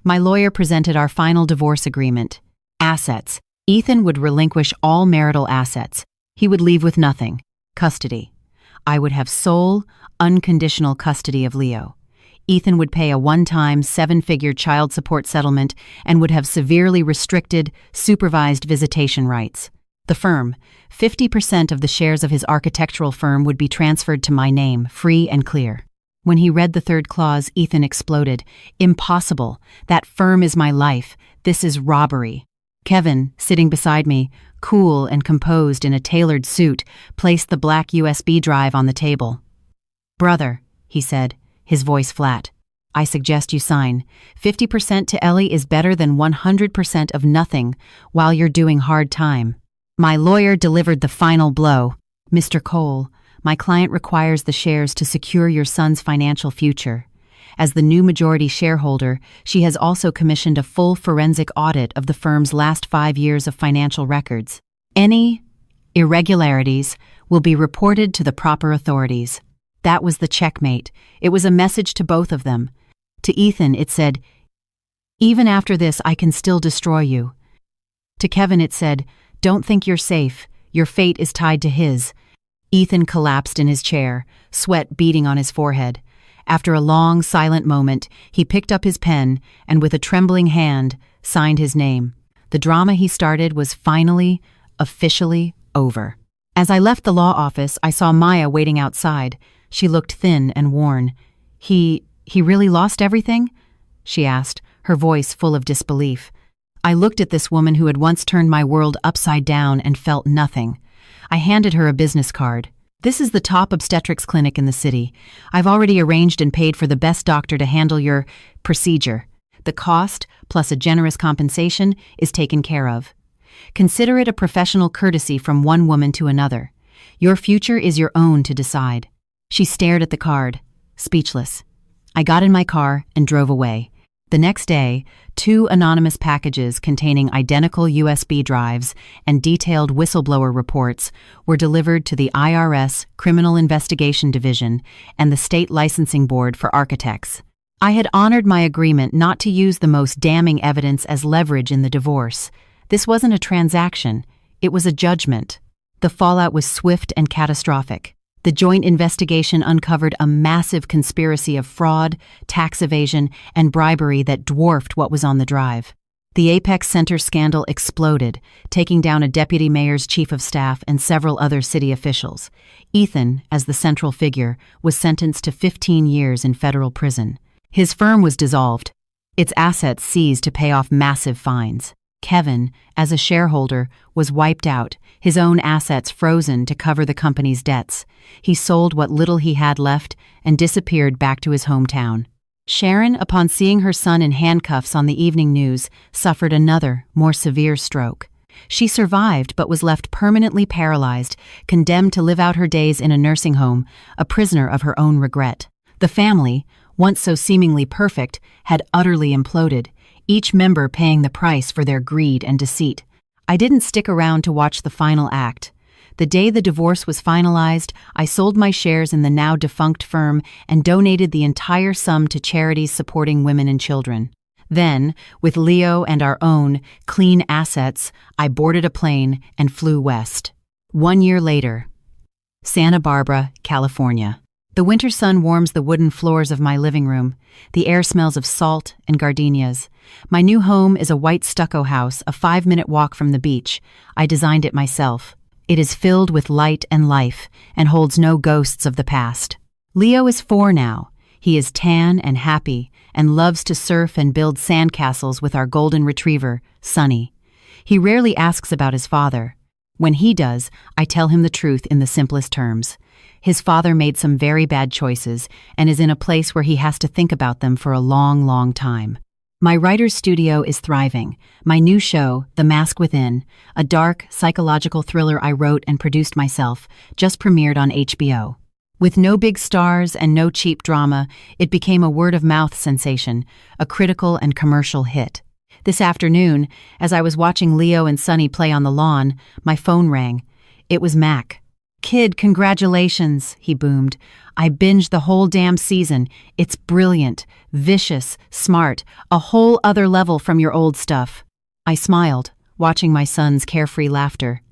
My lawyer presented our final divorce agreement. Assets. Ethan would relinquish all marital assets. He would leave with nothing. Custody. I would have sole, unconditional custody of Leo. Ethan would pay a one-time, 7-figure child support settlement and would have severely restricted, supervised visitation rights. The firm, 50% of the shares of his architectural firm would be transferred to my name, free and clear. When he read the third clause, Ethan exploded. Impossible. That firm is my life. This is robbery. Kevin, sitting beside me, cool and composed in a tailored suit, placed the black USB drive on the table. Brother, he said, his voice flat, I suggest you sign. 50% to Ellie is better than 100% of nothing while you're doing hard time. My lawyer delivered the final blow. Mr. Cole, my client requires the shares to secure your son's financial future. As the new majority shareholder, she has also commissioned a full forensic audit of the firm's last 5 years of financial records. Any irregularities will be reported to the proper authorities. That was the checkmate. It was a message to both of them. To Ethan, it said, even after this, I can still destroy you. To Kevin, it said, don't think you're safe. Your fate is tied to his. Ethan collapsed in his chair, sweat beading on his forehead. After a long, silent moment, he picked up his pen and, with a trembling hand, signed his name. The drama he started was finally, officially over. As I left the law office, I saw Maya waiting outside. She looked thin and worn. He really lost everything? She asked, her voice full of disbelief. I looked at this woman who had once turned my world upside down and felt nothing. I handed her a business card. This is the top obstetrics clinic in the city. I've already arranged and paid for the best doctor to handle your procedure. The cost, plus a generous compensation, is taken care of. Consider it a professional courtesy from one woman to another. Your future is your own to decide. She stared at the card, speechless. I got in my car and drove away. The next day, 2 anonymous packages containing identical USB drives and detailed whistleblower reports were delivered to the IRS Criminal Investigation Division and the State Licensing Board for Architects. I had honored my agreement not to use the most damning evidence as leverage in the divorce. This wasn't a transaction, it was a judgment. The fallout was swift and catastrophic. The joint investigation uncovered a massive conspiracy of fraud, tax evasion, and bribery that dwarfed what was on the drive. The Apex Center scandal exploded, taking down a deputy mayor's chief of staff and several other city officials. Ethan, as the central figure, was sentenced to 15 years in federal prison. His firm was dissolved, its assets seized to pay off massive fines. Kevin, as a shareholder, was wiped out, his own assets frozen to cover the company's debts. He sold what little he had left and disappeared back to his hometown. Sharon, upon seeing her son in handcuffs on the evening news, suffered another, more severe stroke. She survived but was left permanently paralyzed, condemned to live out her days in a nursing home, a prisoner of her own regret. The family, once so seemingly perfect, had utterly imploded, each member paying the price for their greed and deceit. I didn't stick around to watch the final act. The day the divorce was finalized, I sold my shares in the now defunct firm and donated the entire sum to charities supporting women and children. Then, with Leo and our own clean assets, I boarded a plane and flew west. 1 year later, Santa Barbara, California. The winter sun warms the wooden floors of my living room. The air smells of salt and gardenias. My new home is a white stucco house, a 5-minute walk from the beach. I designed it myself. It is filled with light and life and holds no ghosts of the past. Leo is 4 now. He is tan and happy and loves to surf and build sandcastles with our golden retriever, Sunny. He rarely asks about his father. When he does, I tell him the truth in the simplest terms. His father made some very bad choices and is in a place where he has to think about them for a long, long time. My writer's studio is thriving. My new show, The Mask Within, a dark, psychological thriller I wrote and produced myself, just premiered on HBO. With no big stars and no cheap drama, it became a word-of-mouth sensation, a critical and commercial hit. This afternoon, as I was watching Leo and Sunny play on the lawn, my phone rang. It was Mac. "Kid, congratulations," he boomed. "I binged the whole damn season. It's brilliant, vicious, smart, a whole other level from your old stuff." I smiled, watching my son's carefree laughter.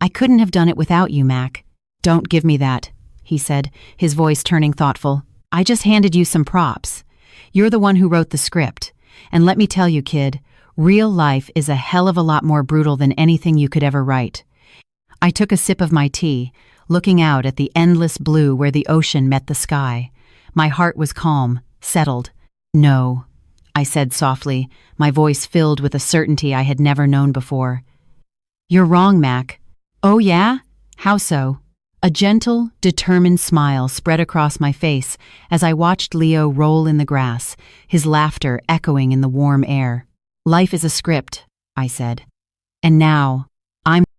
"I couldn't have done it without you, Mac." "Don't give me that," he said, his voice turning thoughtful. "I just handed you some props. You're the one who wrote the script. And let me tell you, kid, real life is a hell of a lot more brutal than anything you could ever write." I took a sip of my tea, looking out at the endless blue where the ocean met the sky. My heart was calm, settled. "No," I said softly, my voice filled with a certainty I had never known before. "You're wrong, Mac." "Oh yeah? How so?" A gentle, determined smile spread across my face as I watched Leo roll in the grass, his laughter echoing in the warm air. "Life is a script," I said. "And now, I'm